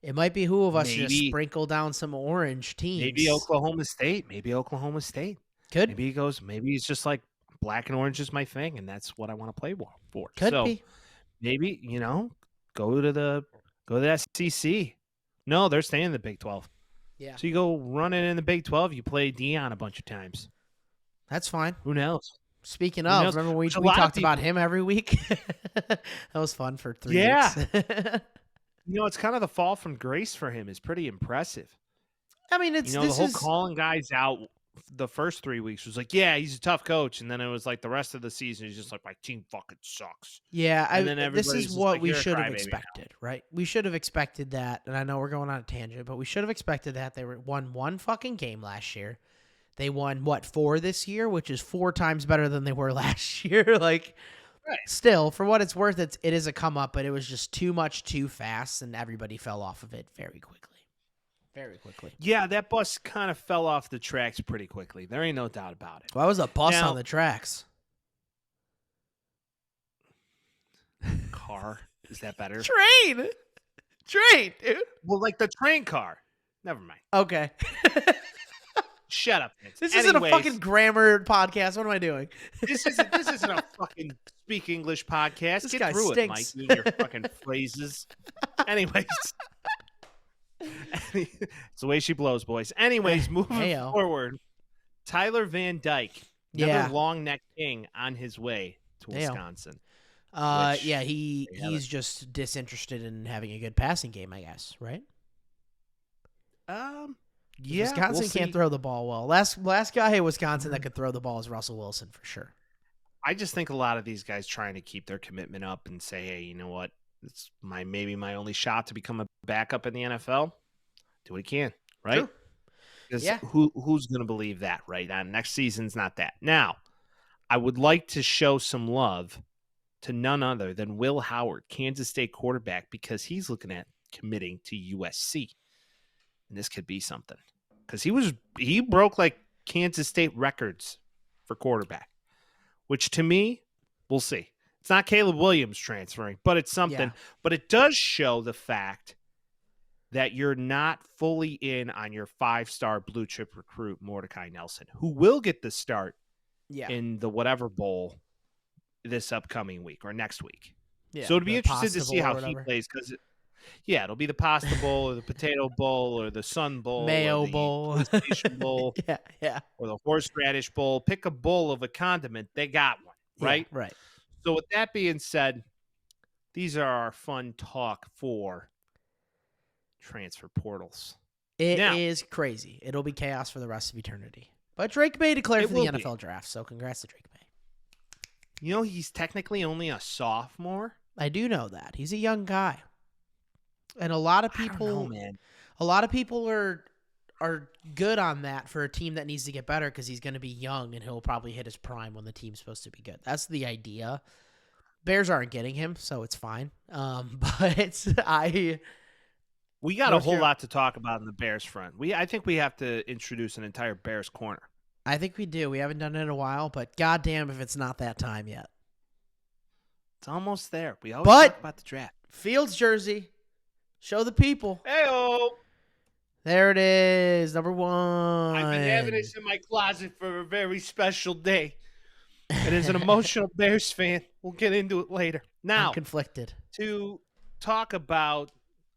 It might be who of us just sprinkle down some orange teams. Maybe Oklahoma State. Could. Maybe he's just like, black and orange is my thing, and that's what I want to play for. Could be. Maybe, go to the SEC. No, they're staying in the Big 12. Yeah. So you go run it in the Big 12, you play Dion a bunch of times. That's fine. Who knows? Speaking of, remember we talked about him every week? That was fun for 3 weeks. It's kind of the fall from grace for him is pretty impressive. I mean, the whole calling guys out the first 3 weeks was like, yeah, he's a tough coach. And then it was like the rest of the season, he's just like, my team fucking sucks. Yeah. This is what we should have expected, right? We should have expected that. And I know we're going on a tangent, but we should have expected that. They won one fucking game last year. They won 4 this year, which is 4 times better than they were last year. Still, for what it's worth, it is a come up, but it was just too much too fast, and everybody fell off of it very quickly. Very quickly. Yeah, that bus kind of fell off the tracks pretty quickly. There ain't no doubt about it. Why was a bus on the tracks? Car. Is that better? Train, dude. Well, like the train car. Never mind. Okay. Shut up, Vince. This isn't a fucking grammar podcast. What am I doing? This isn't a fucking speak English podcast. This Get guy through stinks. it, Mike. You and your fucking phrases. Anyways. It's the way she blows, boys. Anyways, moving Heyo. forward, Tyler Van Dyke, another Yeah. long neck king on his way to Heyo. Wisconsin. Which Yeah, they have he's just disinterested in having a good passing game, I guess, right? Yeah, Wisconsin we'll can't see. throw the ball well. Last guy in Wisconsin that could throw the ball is Russell Wilson for sure. I just think a lot of these guys trying to keep their commitment up and say, hey, you know what? It's maybe my only shot to become a backup in the NFL. Do what he can, right? True. Because Yeah. who's going to believe that, right? Next season's not that. Now, I would like to show some love to none other than Will Howard, Kansas State quarterback, because he's looking at committing to USC. And this could be something. Because he broke like Kansas State records for quarterback, which to me, we'll see. It's not Caleb Williams transferring, but it's something. Yeah. But it does show the fact that you're not fully in on your 5-star blue chip recruit, Mordecai Nelson, who will get the start in the whatever bowl this upcoming week or next week. Yeah. So it'd be the interesting to Pasta see Bowl or how he whatever. plays because, it'll be the Pasta Bowl or the Potato Bowl or the Sun Bowl Mayo or the Bowl. PlayStation Bowl Yeah. or the Horseradish Bowl. Pick a bowl of a condiment. They got one, right? Yeah, right. So with that being said, these are our fun talk for transfer portals. It Now- is crazy. It'll be chaos for the rest of eternity. But Drake May declared It for the will be. NFL draft, so congrats to Drake May. You know, he's technically only a sophomore. I do know that. He's a young guy. And a lot of I don't people know, man. a lot of people are good on that for a team that needs to get better because he's going to be young and he'll probably hit his prime when the team's supposed to be good. That's the idea. Bears aren't getting him, so it's fine. But We got a North whole Carol- lot to talk about in the Bears front. I think we have to introduce an entire Bears corner. I think we do. We haven't done it in a while, but goddamn if it's not that time yet. It's almost there. We always But- talk about the draft. Fields jersey. Show the people. Heyo! There it is. Number 1. I've been having this in my closet for a very special day. And as an emotional Bears fan, we'll get into it later. Now, I'm conflicted. to talk about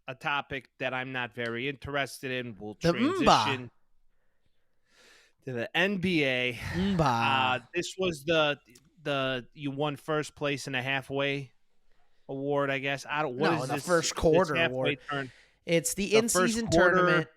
a topic that I'm not very interested in, we'll The transition to the NBA. This was the you won first place in a halfway award, I guess. What is No, the this? first this quarter halfway award. turn? It's the The first in-season quarter- tournament.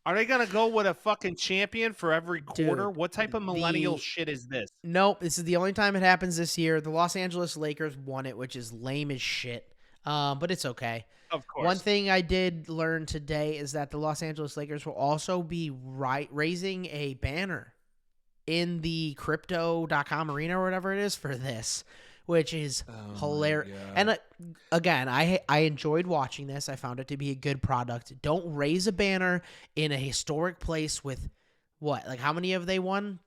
Are they gonna go with a fucking champion for every quarter? Dude, What type of millennial the- shit is this? Nope, this is the only time it happens this year. The Los Angeles Lakers won it, which is lame as shit. But it's okay. Of course. One thing I did learn today is that the Los Angeles Lakers will also be raising a banner in the crypto.com arena or whatever it is for this, which is hilarious. And again, I enjoyed watching this. I found it to be a good product. Don't raise a banner in a historic place with what? Like how many have they won?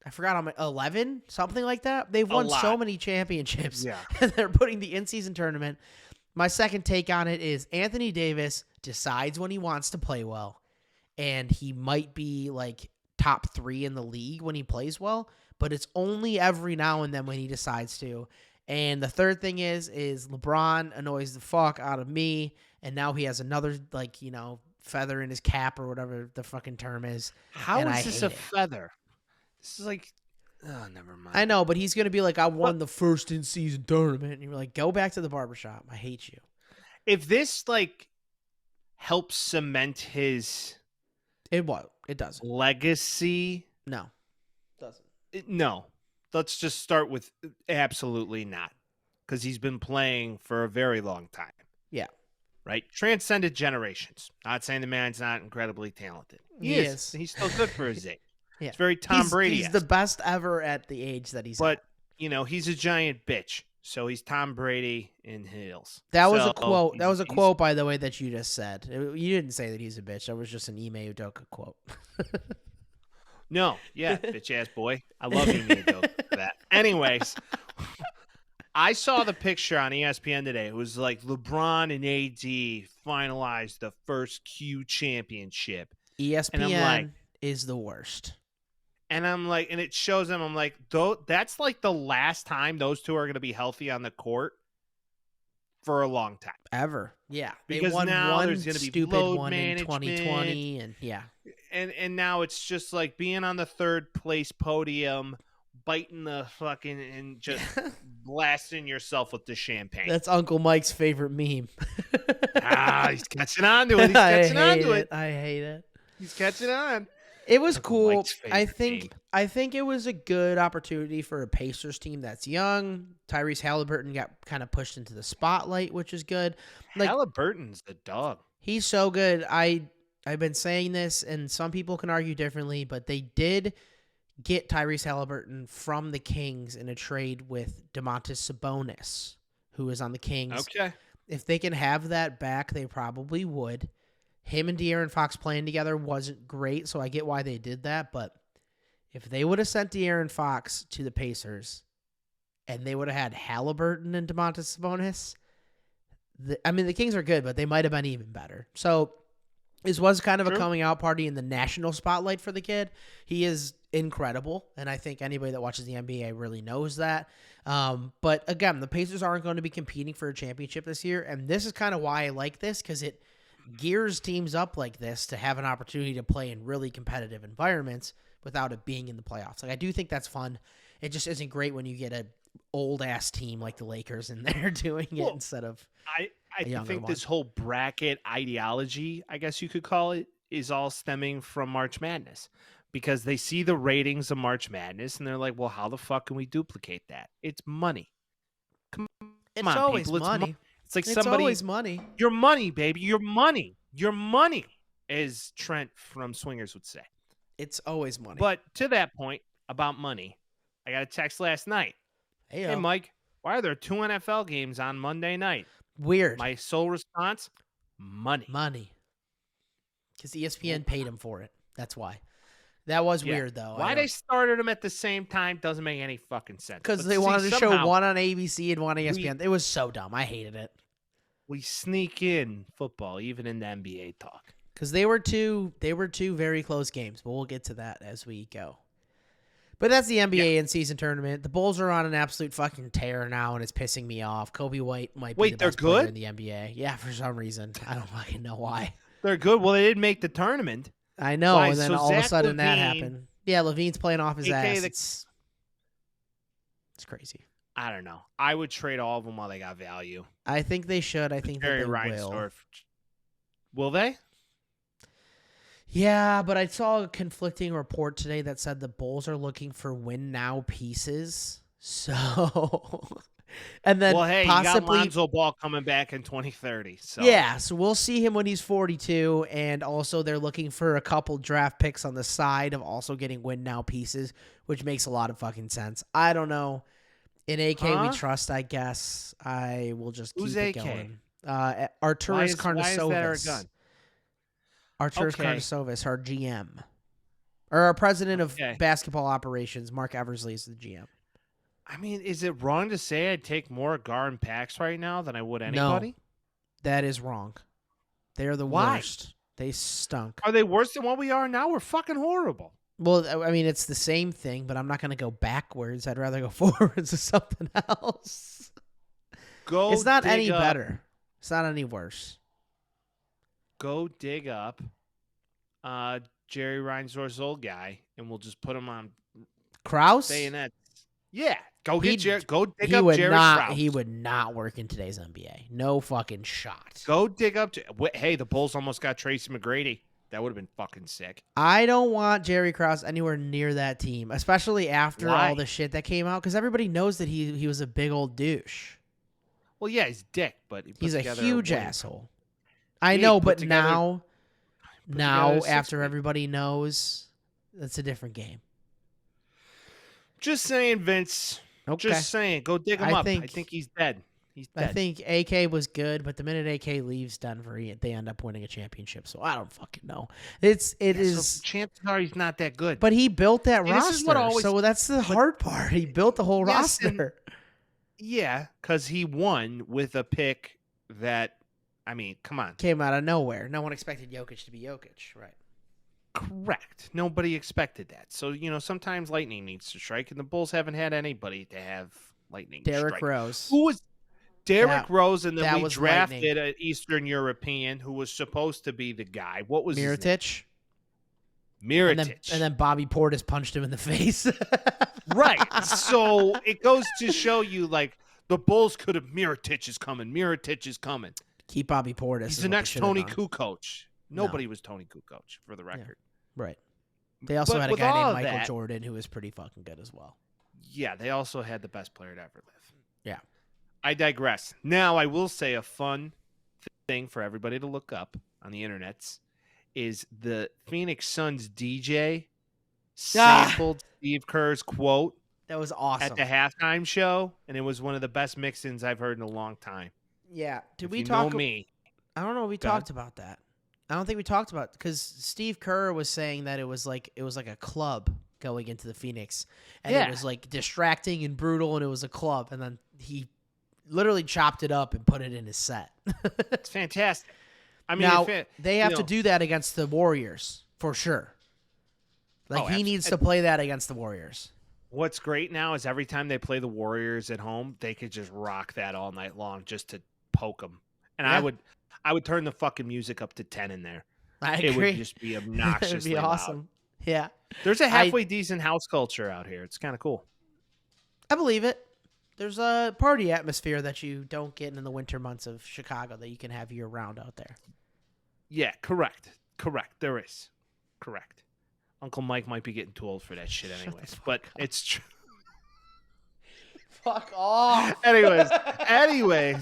I forgot how many, 11, something like that. They've won so lot. many championships. Yeah. And they're putting the in-season tournament. My second take on it is Anthony Davis decides when he wants to play well, and he might be like top 3 in the league when he plays well, but it's only every now and then when he decides to. And the third thing is LeBron annoys the fuck out of me, and now he has another feather in his cap or whatever the fucking term is. How and is I this hate a it. feather? This is like, oh, never mind. I know, but he's gonna be like, I won the first in-season tournament, and you're like, go back to the barbershop. I hate you. If this like helps cement his It won't. It doesn't. legacy, No, doesn't. no. Let's just start with absolutely not, because he's been playing for a very long time. Yeah. Right? Transcended generations. Not saying the man's not incredibly talented. He He is. is. He's still good for his age. Yeah. It's very Tom Brady. He's the best ever at the age that he's But, at. he's a giant bitch. So he's Tom Brady in heels. That was So a quote. That was a he's- quote, by the way, that you just said. You didn't say that he's a bitch. That was just an Ime Udoka quote. No, yeah, bitch ass boy. I love you, Udoka, for that. Anyways, I saw the picture on ESPN today. It was like LeBron and AD finalized the first Q championship. ESPN like- is the worst. And I'm like, and it shows them, I'm like, that's like the last time those two are going to be healthy on the court for a long time. Ever. Yeah. They Because won now one there's going to be stupid load one in management. 2020, and yeah. And now it's just like being on the third place podium, biting the fucking and just blasting yourself with the champagne. That's Uncle Mike's favorite meme. He's catching on to it. He's catching on to it. I hate it. He's catching on. It was Uncle cool. Mike's favorite meme. I think it was a good opportunity for a Pacers team that's young. Tyrese Halliburton got kind of pushed into the spotlight, which is good. Like, Halliburton's the dog. He's so good. I've been saying this, and some people can argue differently, but they did get Tyrese Halliburton from the Kings in a trade with Domantas Sabonis, who is on the Kings. Okay. If they can have that back, they probably would. Him and De'Aaron Fox playing together wasn't great, so I get why they did that, but if they would have sent De'Aaron Fox to the Pacers and they would have had Halliburton and Domantas Sabonis, the Kings are good, but they might have been even better. So this was kind of a coming out party in the national spotlight for the kid. He is incredible, and I think anybody that watches the NBA really knows that. But again, the Pacers aren't going to be competing for a championship this year, and this is kind of why I like this, because it gears teams up like this to have an opportunity to play in really competitive environments without it being in the playoffs. Like, I do think that's fun. It just isn't great when you get a old-ass team like the Lakers in there doing it instead of I think this whole bracket ideology, I guess you could call it, is all stemming from March Madness, because they see the ratings of March Madness and they're like, well, how the fuck can we duplicate that? It's money. Come It's on, always people. money. It's always money. Your money, baby. Your money. Your money, as Trent from Swingers would say. It's always money. But to that point about money, I got a text last night. Hey, Mike, why are there 2 NFL games on Monday night? Weird. My sole response, money. Money. Because ESPN paid him for it. That's why. That was weird, though. Why they started them at the same time doesn't make any fucking sense. Because they wanted to show one on ABC and one on ESPN. It was so dumb. I hated it. We sneak in football, even in the NBA talk. Because they were two very close games, but we'll get to that as we go. But that's the NBA in-season tournament. The Bulls are on an absolute fucking tear now, and it's pissing me off. Kobe White might be the best player in the NBA. Yeah, for some reason. I don't fucking know why. They're good. Well, they didn't make the tournament. I know, and then all of a sudden that Levine, happened. Yeah, Levine's playing off his ass. It's crazy. I don't know. I would trade all of them while they got value. I think they should. I think that they will. Will they? Yeah, but I saw a conflicting report today that said the Bulls are looking for win now pieces. So, and then possibly you got Lonzo Ball coming back in 2030. So yeah, so we'll see him when he's 42, and also they're looking for a couple draft picks on the side of also getting win now pieces, which makes a lot of fucking sense. I don't know. In AK we trust, I guess. I will just keep it going. Arturas Karnisovas. Why is that our gun? Arturas Karnisovas, our GM. Or our president of basketball operations, Mark Eversley, is the GM. I mean, is it wrong to say I'd take more Gar and Pax right now than I would anybody? No, that is wrong. They're the worst. They stunk. Are they worse than what we are now? We're fucking horrible. Well, I mean, it's the same thing, but I'm not going to go backwards. I'd rather go forwards to something else. It's not any better. It's not any worse. Go dig up Jerry Reinsdorf's old guy, and we'll just put him on Krause. Yeah, go dig up Jerry Krause. He would not work in today's NBA. No fucking shot. Go dig up. Hey, the Bulls almost got Tracy McGrady. That would have been fucking sick. I don't want Jerry Krause anywhere near that team, especially after all the shit that came out, because everybody knows that he was a big old douche. Well, yeah, he's dick, but he's a huge asshole. I know, but now after everybody knows, that's a different game. Just saying, Vince. Okay. Just saying. Go dig him up. I think he's dead. He's dead. I think AK was good, but the minute AK leaves Denver, they end up winning a championship. So I don't fucking know. It is. So chances are he's not that good. But he built that roster. So that's the hard part. He built the whole roster. Yeah, because he won with a pick that, I mean, come on. Came out of nowhere. No one expected Jokic to be Jokic, right? Correct. Nobody expected that. So, sometimes lightning needs to strike, and the Bulls haven't had anybody to have lightning Derrick strike. Rose. Who was Derrick Rose, and then that we was drafted lightning. an Eastern European who was supposed to be the guy. What was his name? Mirotić. Mirotić. And then Bobby Portis punched him in the face. Right. So it goes to show you, like, the Bulls could have. Mirotić is coming. Mirotić is coming. Keep Bobby Portis. He's the next Tony Kukoc. Nobody was Tony Kukoc, for the record. Yeah. Right. They also had a with guy all named of Michael Jordan who was pretty fucking good as well. Yeah, they also had the best player to ever live. Yeah. I digress. Now, I will say a fun thing for everybody to look up on the internets is the Phoenix Suns DJ sampled Steve Kerr's quote That was awesome. at the halftime show, and it was one of the best mix-ins I've heard in a long time. Yeah. Did If we you talk? know me. I don't know if we talked about that. I don't think we talked about, because Steve Kerr was saying that it was like a club going into the Phoenix, and it was like distracting and brutal, and it was a club, and then he literally chopped it up and put it in his set. It's fantastic. I mean, now they have to do that against the Warriors for sure. Like he needs to play that against the Warriors. What's great now is every time they play the Warriors at home, they could just rock that all night long just to poke them. And I would turn the fucking music up to 10 in there. I agree. It would just be obnoxiously It'd be awesome. loud. Yeah. There's a halfway decent house culture out here. It's kind of cool. I believe it. There's a party atmosphere that you don't get in the winter months of Chicago that you can have year round out there. Yeah, correct. There is. Correct. Uncle Mike might be getting too old for that shit anyways, but it's true. Fuck off. Anyways. Anyway,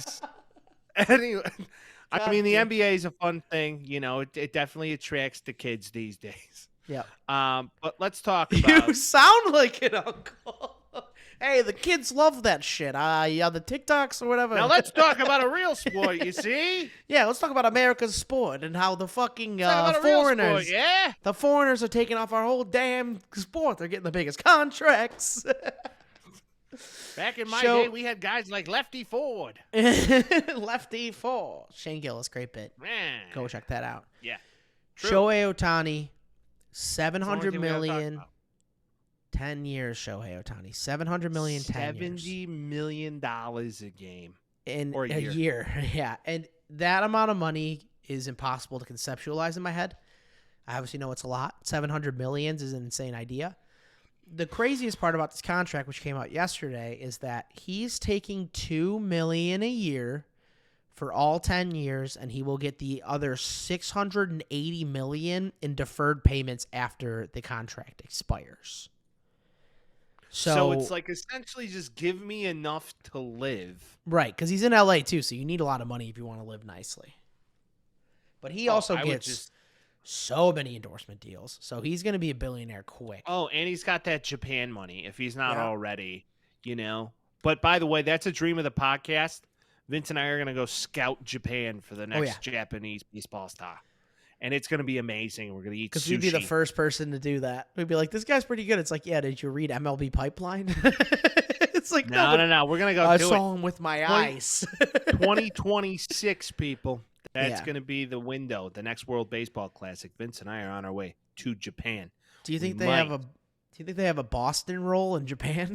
I mean, the NBA is a fun thing. You know, it definitely attracts the kids these days. Yeah. But let's talk about. You sound like an uncle. Hey, the kids love that shit. Yeah, the TikToks or whatever. Now let's talk about a real sport. You see? Yeah, let's talk about America's sport and how the fucking foreigners. Yeah. The foreigners are taking off our whole damn sport. They're getting the biggest contracts. Back in my day, we had guys like Lefty Ford. Lefty Ford. Shane Gillis, great bit. Man. Go check that out. Yeah. True. Shohei Ohtani, $700 million. million. 10 years, Shohei Ohtani. $700 million, 10 years. $70 million a game. Or a year. Yeah. And that amount of money is impossible to conceptualize in my head. I obviously know it's a lot. $700 million is an insane idea. The craziest part about this contract, which came out yesterday, is that he's taking $2 million a year for all 10 years, and he will get the other $680 million in deferred payments after the contract expires. So it's like essentially just give me enough to live. Right, because he's in LA too, so you need a lot of money if you want to live nicely. But he also gets so many endorsement deals, so he's going to be a billionaire quick. Oh, and he's got that Japan money, if he's not already, you know. But by the way, that's a dream of the podcast. Vince and I are going to go scout Japan for the next Japanese baseball star. And it's going to be amazing. We're going to eat sushi. Because we'd be the first person to do that. We'd be like, this guy's pretty good. It's like, yeah, did you read MLB Pipeline? It's like, no. We're going to go I do saw him with my eyes. 2026, people. That's going to be the window. The next World Baseball Classic. Vince and I are on our way to Japan. Do you think they have a Boston roll in Japan?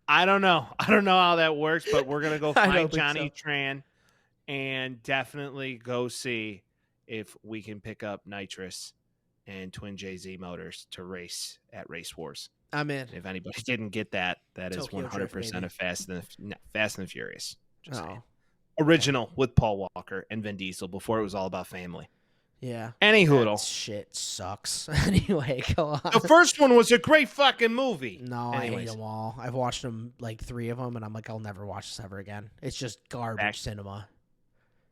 I don't know. I don't know how that works, but we're going to go find Johnny Tran and definitely go see if we can pick up Nitrous and Twin JZ Motors to race at Race Wars. I'm in. If anybody didn't get that, that is 100% of Fast and Furious. Just saying. Original with Paul Walker and Vin Diesel before it was all about family. Yeah. Any hoodle. Shit sucks. Anyway, go on. The first one was a great fucking movie. No, I hate them all. I've watched them, like 3 of them, and I'm like, I'll never watch this ever again. It's just garbage cinema.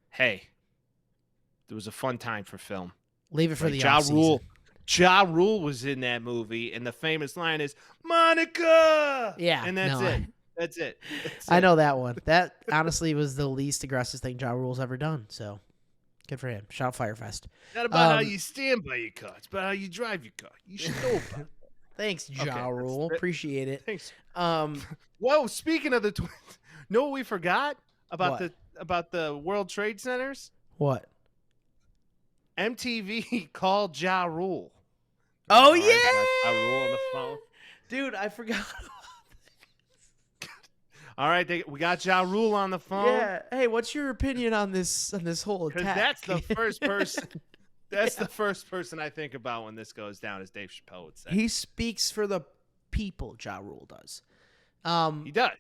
Hey, there was a fun time for film. Leave it for the off-season. Ja Rule was in that movie, and the famous line is, Monica! Yeah. And that's it. That's it. I know that one. That, honestly, was the least aggressive thing Ja Rule's ever done, so good for him. Shout Firefest. Not about how you stand by your car. It's about how you drive your car. You should know about it. Thanks, Ja Rule. Appreciate it. Thanks. Whoa, speaking of the Twins, know what we forgot about the World Trade Centers? What? MTV called Ja Rule. Oh, Ja yeah! Rule on the phone. Dude, I forgot. All right, we got Ja Rule on the phone. Yeah. Hey, what's your opinion on this whole Because attack? that's the first person. That's the first person I think about when this goes down, as Dave Chappelle would say. He speaks for the people. Ja Rule does. He does.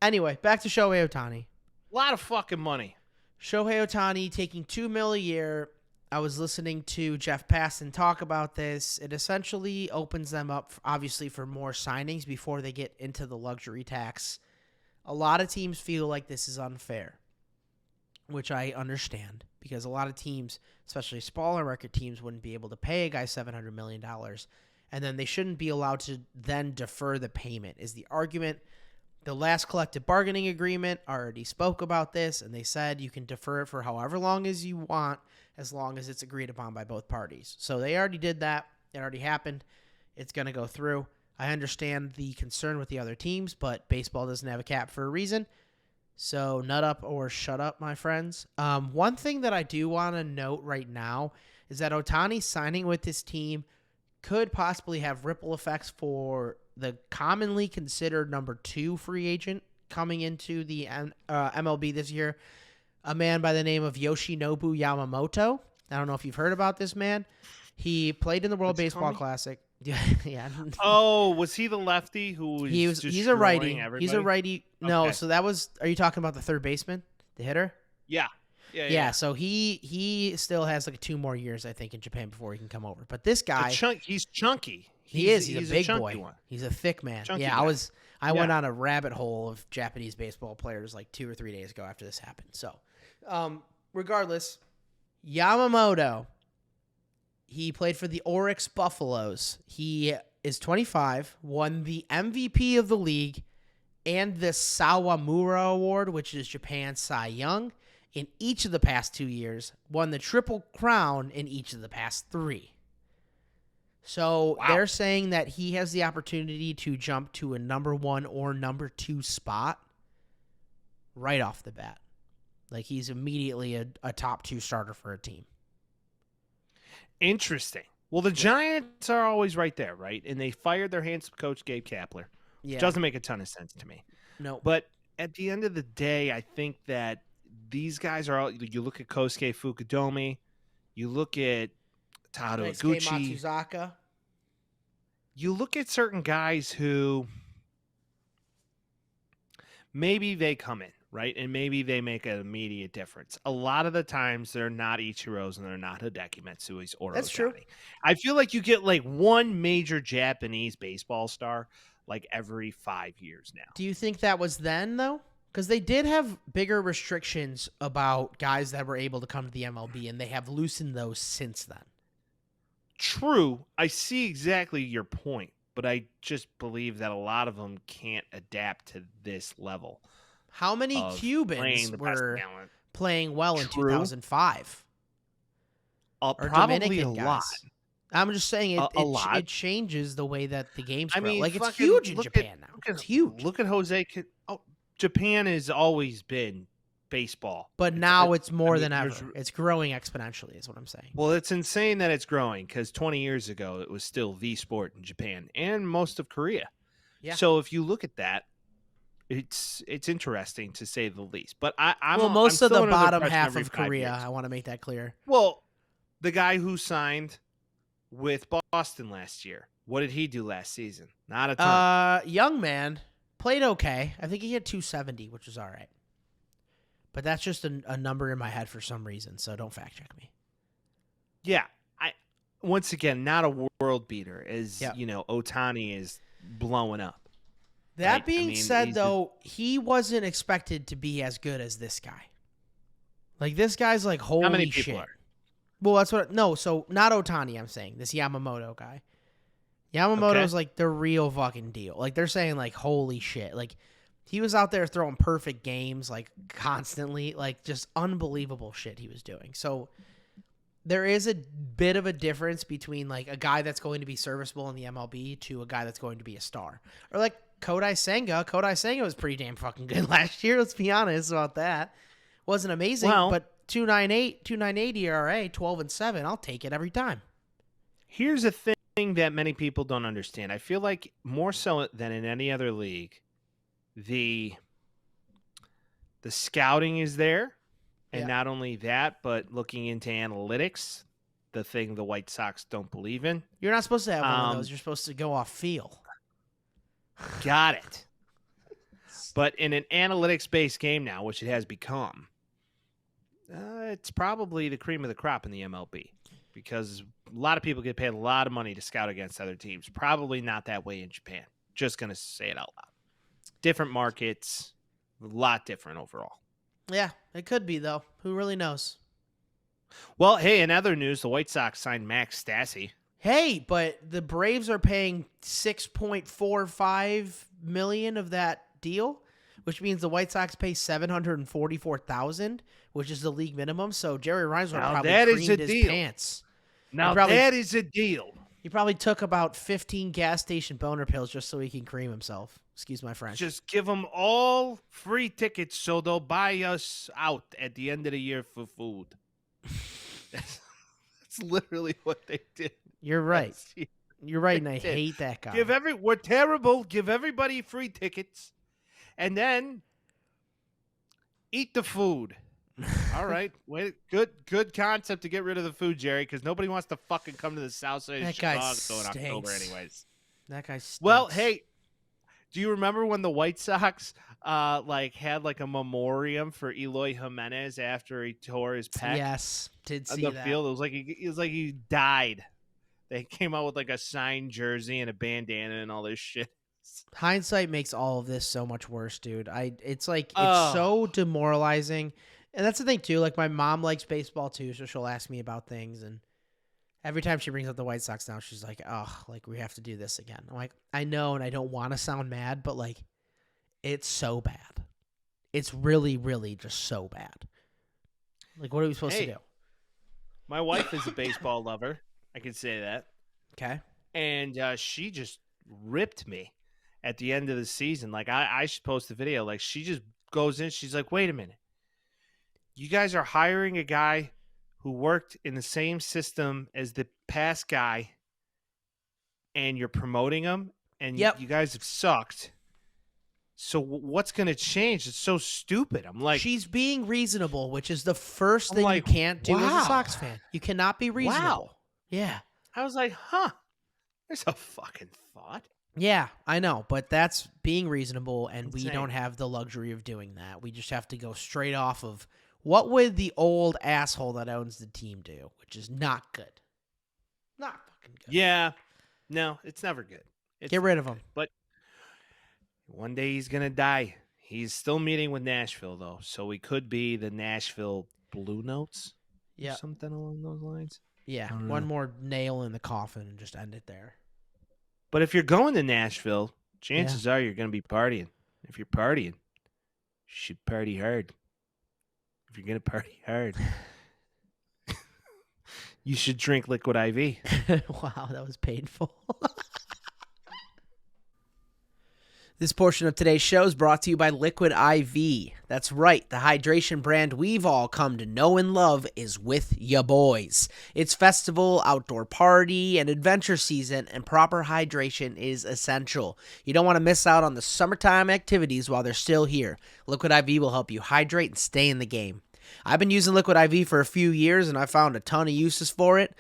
Anyway, back to Shohei Ohtani. A lot of fucking money. Shohei Ohtani taking $2 million a year. I was listening to Jeff Passan talk about this. It essentially opens them up, obviously, for more signings before they get into the luxury tax. A lot of teams feel like this is unfair, which I understand, because a lot of teams, especially smaller market teams, wouldn't be able to pay a guy $700 million, and then they shouldn't be allowed to then defer the payment, is the argument. The last collective bargaining agreement already spoke about this, and they said you can defer it for however long as you want, as long as it's agreed upon by both parties. So they already did that. It already happened. It's going to go through. I understand the concern with the other teams, but baseball doesn't have a cap for a reason. So nut up or shut up, my friends. One thing that I do want to note right now is that Ohtani signing with this team could possibly have ripple effects for the commonly considered number 2 free agent coming into the MLB this year, a man by the name of Yoshinobu Yamamoto. I don't know if you've heard about this man. He played in the World Baseball Classic. Yeah. Oh, was he the lefty who was he's a righty. Everybody? He's a righty. No, Okay. so that was, are you talking about the third baseman, the hitter? Yeah. So he still has like 2 more years, I think, in Japan before he can come over. But this guy, He's chunky. He's a big chunky boy. one. He's a thick man. Chunky Yeah, guy. I went on a rabbit hole of Japanese baseball players like 2 or 3 days ago after this happened. So, regardless, Yamamoto, he played for the Oryx Buffaloes. He is 25, won the MVP of the league and the Sawamura Award, which is Japan's Cy Young, in each of the past 2 years, won the Triple Crown in each of the past 3. So They're saying that he has the opportunity to jump to a number 1 or number 2 spot right off the bat. Like, he's immediately a top 2 starter for a team. Interesting. Well, the Giants are always right there, right? And they fired their handsome coach, Gabe Kapler. Yeah. Doesn't make a ton of sense to me. No. But at the end of the day, I think that these guys are all. You look at Kosuke Fukudomi, you look at Taro Iguchi, Matsuzaka. you look at certain guys who maybe they come in, right? And maybe they make an immediate difference. A lot of the times they're not Ichiros and they're not Hideki Matsuis or That's Ohtani. true. I feel like you get like one major Japanese baseball star like every 5 years now. Do you think that was then, though? Because they did have bigger restrictions about guys that were able to come to the MLB, and they have loosened those since then. True. I see exactly your point, but I just believe that a lot of them can't adapt to this level. How many of Cubans playing the best were talent. playing well in True. 2005? Or Probably Dominican a guys? lot. I'm just saying A lot. it changes the way that the game's I grow. mean, Like, it's fucking huge in look Japan now. Look at, It's huge. Look at Jose. Japan has always been baseball. But now it's more I mean, than ever. there's- It's growing exponentially, is what I'm saying. Well, it's insane that it's growing because 20 years ago it was still the sport in Japan and most of Korea. Yeah. So if you look at that, it's interesting to say the least. But I'm most I'm of the still under bottom impression half every of 5 Korea, years. I want to make that clear. Well, the guy who signed with Boston last year, what did he do last season? Not a ton. Young man played okay. I think he had 270, which was all right. But that's just a number in my head for some reason, so don't fact check me. Yeah, once again not a world beater as Yeah. Ohtani is blowing up. That Right? being I mean, said, he's though, he wasn't expected to be as good as this guy. Like, this guy's like, holy How many people shit. are? Well, that's what. No, so not Ohtani, I'm saying. This Yamamoto guy. Yamamoto's like the real fucking deal. Like, they're saying, like, holy shit. Like, he was out there throwing perfect games, like, constantly. Like, just unbelievable shit he was doing. So, there is a bit of a difference between, like, a guy that's going to be serviceable in the MLB to a guy that's going to be a star. Or, like, Kodai Senga. Kodai Senga was pretty damn fucking good last year. Let's be honest about that. Wasn't amazing, Well, but 2.98 ERA, 12-7. I'll take it every time. Here's a thing that many people don't understand. I feel like more so than in any other league, the scouting is there. And Yeah. not only that, but looking into analytics, the thing the White Sox don't believe in. You're not supposed to have one of those. You're supposed to go off feel. Got it. But in an analytics-based game now, which it has become, it's probably the cream of the crop in the MLB because a lot of people get paid a lot of money to scout against other teams. Probably not that way in Japan. Just going to say it out loud. Different markets, a lot different overall. Yeah, it could be, though. Who really knows? Well, hey, in other news, the White Sox signed Max Stassi. Hey, but the Braves are paying $6.45 million of that deal, which means the White Sox pay $744,000, which is the league minimum. So Jerry Reinsdorf probably creamed his pants. Now that is a deal. He probably took about 15 gas station boner pills just so he can cream himself. Excuse my French. Just give them all free tickets so they'll buy us out at the end of the year for food. That's literally what they did. You're right. You're right, and I hate that guy. We're terrible. Give everybody free tickets, and then eat the food. All right, good concept to get rid of the food, Jerry, because nobody wants to fucking come to the South Side of Chicago in October, anyways. That guy stinks. Well, hey, do you remember when the White Sox had like a memoriam for Eloy Jimenez after he tore his pec? Yes, did see on the that. field? It was like he died. They came out with like a signed jersey and a bandana and all this shit. Hindsight makes all of this so much worse, dude. It's so demoralizing. And that's the thing too. Like my mom likes baseball too, so she'll ask me about things, and every time she brings up the White Sox now, she's like, "Oh, like we have to do this again." I'm like, I know, and I don't want to sound mad, but like, it's so bad. It's really, really just so bad. Like, what are we supposed to do? My wife is a baseball lover. I can say that. Okay. And she just ripped me at the end of the season. Like I should post a video. Like she just goes in. She's like, "Wait a minute. You guys are hiring a guy who worked in the same system as the past guy, and you're promoting him, and you guys have sucked. So what's going to change? It's so stupid." I'm like, she's being reasonable, which is the first thing you can't do as a Sox fan. You cannot be reasonable. Wow. Yeah. I was like, there's a fucking thought. Yeah, I know, but that's being reasonable, and we don't have the luxury of doing that. We just have to go straight off of what would the old asshole that owns the team do, which is not good. Not fucking good. Yeah. No, it's never good. Get rid of him. But one day he's going to die. He's still meeting with Nashville, though, so he could be the Nashville Blue Notes or something along those lines. Yeah, one more nail in the coffin and just end it there. But if you're going to Nashville, chances are you're going to be partying. If you're partying, you should party hard. If you're going to party hard, you should drink Liquid IV. Wow, that was painful. This portion of today's show is brought to you by Liquid IV. That's right, the hydration brand we've all come to know and love is with ya boys. It's festival, outdoor party, and adventure season, and proper hydration is essential. You don't want to miss out on the summertime activities while they're still here. Liquid IV will help you hydrate and stay in the game. I've been using Liquid IV for a few years, and I found a ton of uses for it.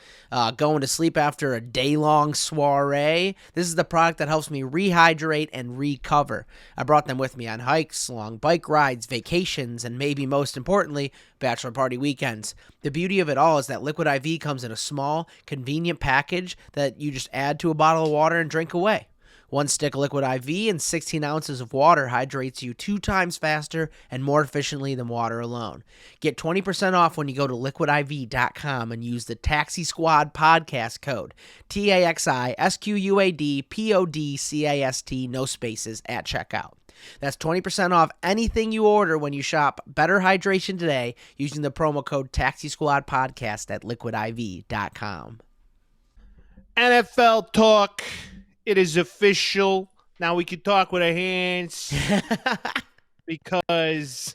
Going to sleep after a day-long soiree. This is the product that helps me rehydrate and recover. I brought them with me on hikes, long bike rides, vacations, and maybe most importantly, bachelor party weekends. The beauty of it all is that Liquid IV comes in a small, convenient package that you just add to a bottle of water and drink away. One stick of Liquid IV and 16 ounces of water hydrates you 2 times faster and more efficiently than water alone. Get 20% off when you go to liquidiv.com and use the Taxi Squad podcast code, TAXISQUADPODCAST, no spaces, at checkout. That's 20% off anything you order when you shop Better Hydration today using the promo code Taxi Squad podcast at liquidiv.com. NFL talk. It is official. Now we can talk with our hands because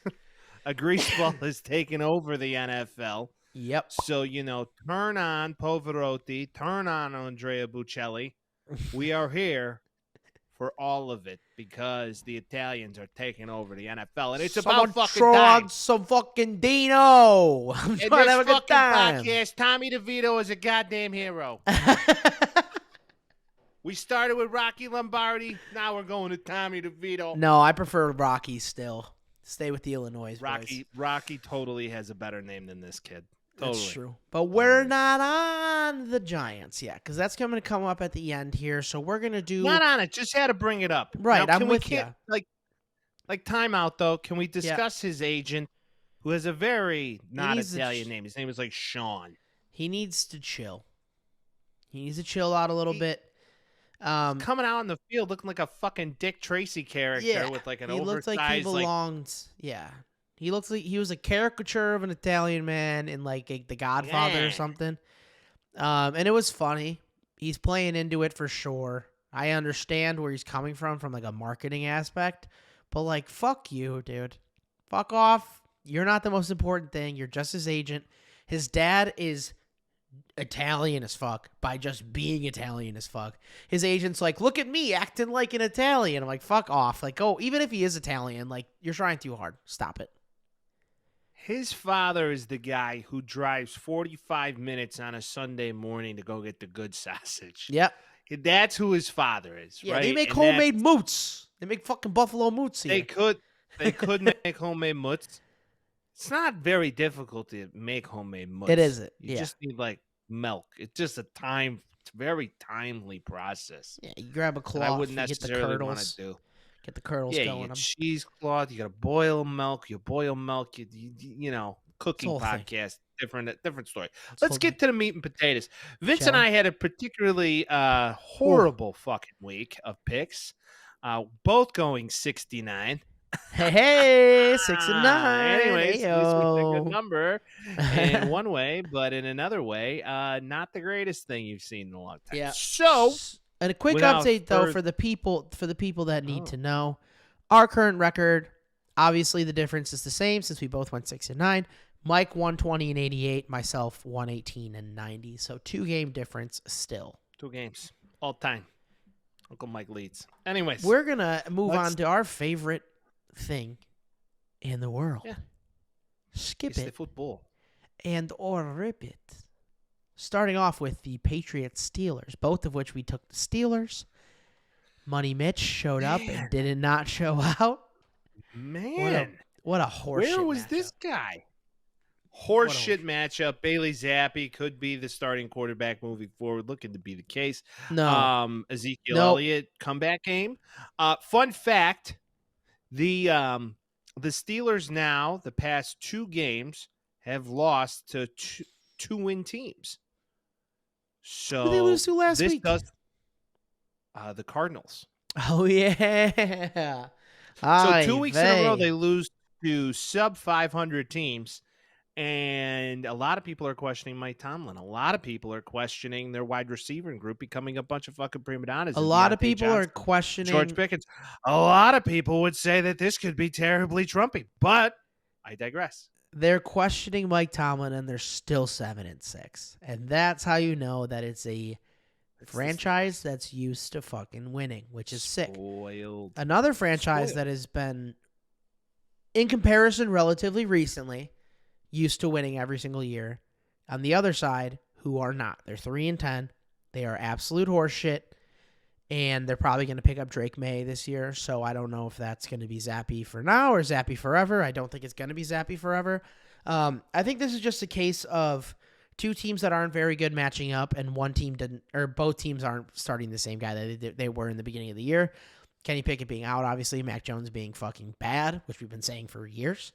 a grease ball has taken over the NFL. Yep. So, turn on Pavarotti, turn on Andrea Bocelli. We are here for all of it because the Italians are taking over the NFL, and it's Someone about fucking throw time. on some fucking Dino. I'm In trying to this have a good fucking time. podcast, Tommy DeVito is a goddamn hero. We started with Rocky Lombardi. Now we're going to Tommy DeVito. No, I prefer Rocky still. Stay with the Illinois boys. Rocky totally has a better name than this kid. Totally. That's true. But we're not on the Giants yet because that's going to come up at the end here. So we're going to do. Not on it. Just had to bring it up. Right. Now, I'm with you. Like timeout, though. Can we discuss his agent who has a very not Italian name? His name is like Sean. He needs to chill. He needs to chill out a little bit. Coming out on the field looking like a fucking Dick Tracy character with like an oversized. He looked like he belonged. He looked like he was a caricature of an Italian man in like The Godfather or something. And it was funny. He's playing into it for sure. I understand where he's coming from like a marketing aspect, but like fuck you, dude. Fuck off. You're not the most important thing. You're just his agent. His dad is Italian as fuck by just being Italian as fuck. His agent's like, look at me acting like an Italian. I'm like, fuck off. Like, oh, even if he is Italian, like, you're trying too hard. Stop it. His father is the guy who drives 45 minutes on a Sunday morning to go get the good sausage. Yep. That's who his father is, yeah, right? They make homemade moots. They make fucking buffalo moots here. They could make homemade moots. It's not very difficult to make homemade moots. It isn't. You just need like milk. It's just very timely process. Yeah, you grab a cloth. I wouldn't you necessarily want to do. Get the curdles going. going. You get cheesecloth. You got to boil milk. You boil milk. You know, cooking podcast. Different story. Let's get to the meat and potatoes. Vince and I had a particularly horrible fucking week of picks. Both going 69. Hey, 6 and 9. Anyways, this was a good number in one way, but in another way, not the greatest thing you've seen in a long time. Yeah. So, and a quick update though for the people that need to know, our current record. Obviously, the difference is the same since we both went 6 and 9. Mike 120 and 88, myself 118 and 90. So 2-game difference still. 2 games all time. Uncle Mike leads. Anyways, we're gonna move on to our favorite thing in the world. Yeah. Skip it's it. The football. And or rip it. Starting off with the Patriots Steelers, both of which we took the Steelers. Money Mitch showed up and did not show out. Man. What a horseshit Where was matchup. this guy? Horseshit matchup. Bailey Zappi could be the starting quarterback moving forward. Looking to be the case. No. Ezekiel Elliott comeback game. Fun fact. The Steelers now, the past 2 games, have lost to 2-win teams. So who did they lose to last week? The Cardinals. Oh yeah. So 2 weeks in a row they lose to sub 500 teams. And a lot of people are questioning Mike Tomlin. A lot of people are questioning their wide receiver group becoming a bunch of fucking prima donnas. A lot of people are questioning George Pickens. A lot of people would say that this could be terribly Trumpy, but I digress. They're questioning Mike Tomlin, and they're still 7 and 6, and that's how you know that it's a franchise that's used to fucking winning, which is sick. Spoiled. Another franchise that has been, in comparison, relatively recently, used to winning every single year. On the other side, who are not. They're 3 and 10. They are absolute horseshit, and they're probably going to pick up Drake May this year. So I don't know if that's going to be Zappy for now or Zappy forever. I don't think it's going to be Zappy forever. I think this is just a case of 2 teams that aren't very good matching up, and one team didn't, or both teams aren't starting the same guy that they were in the beginning of the year. Kenny Pickett being out, obviously, Mac Jones being fucking bad, which we've been saying for years.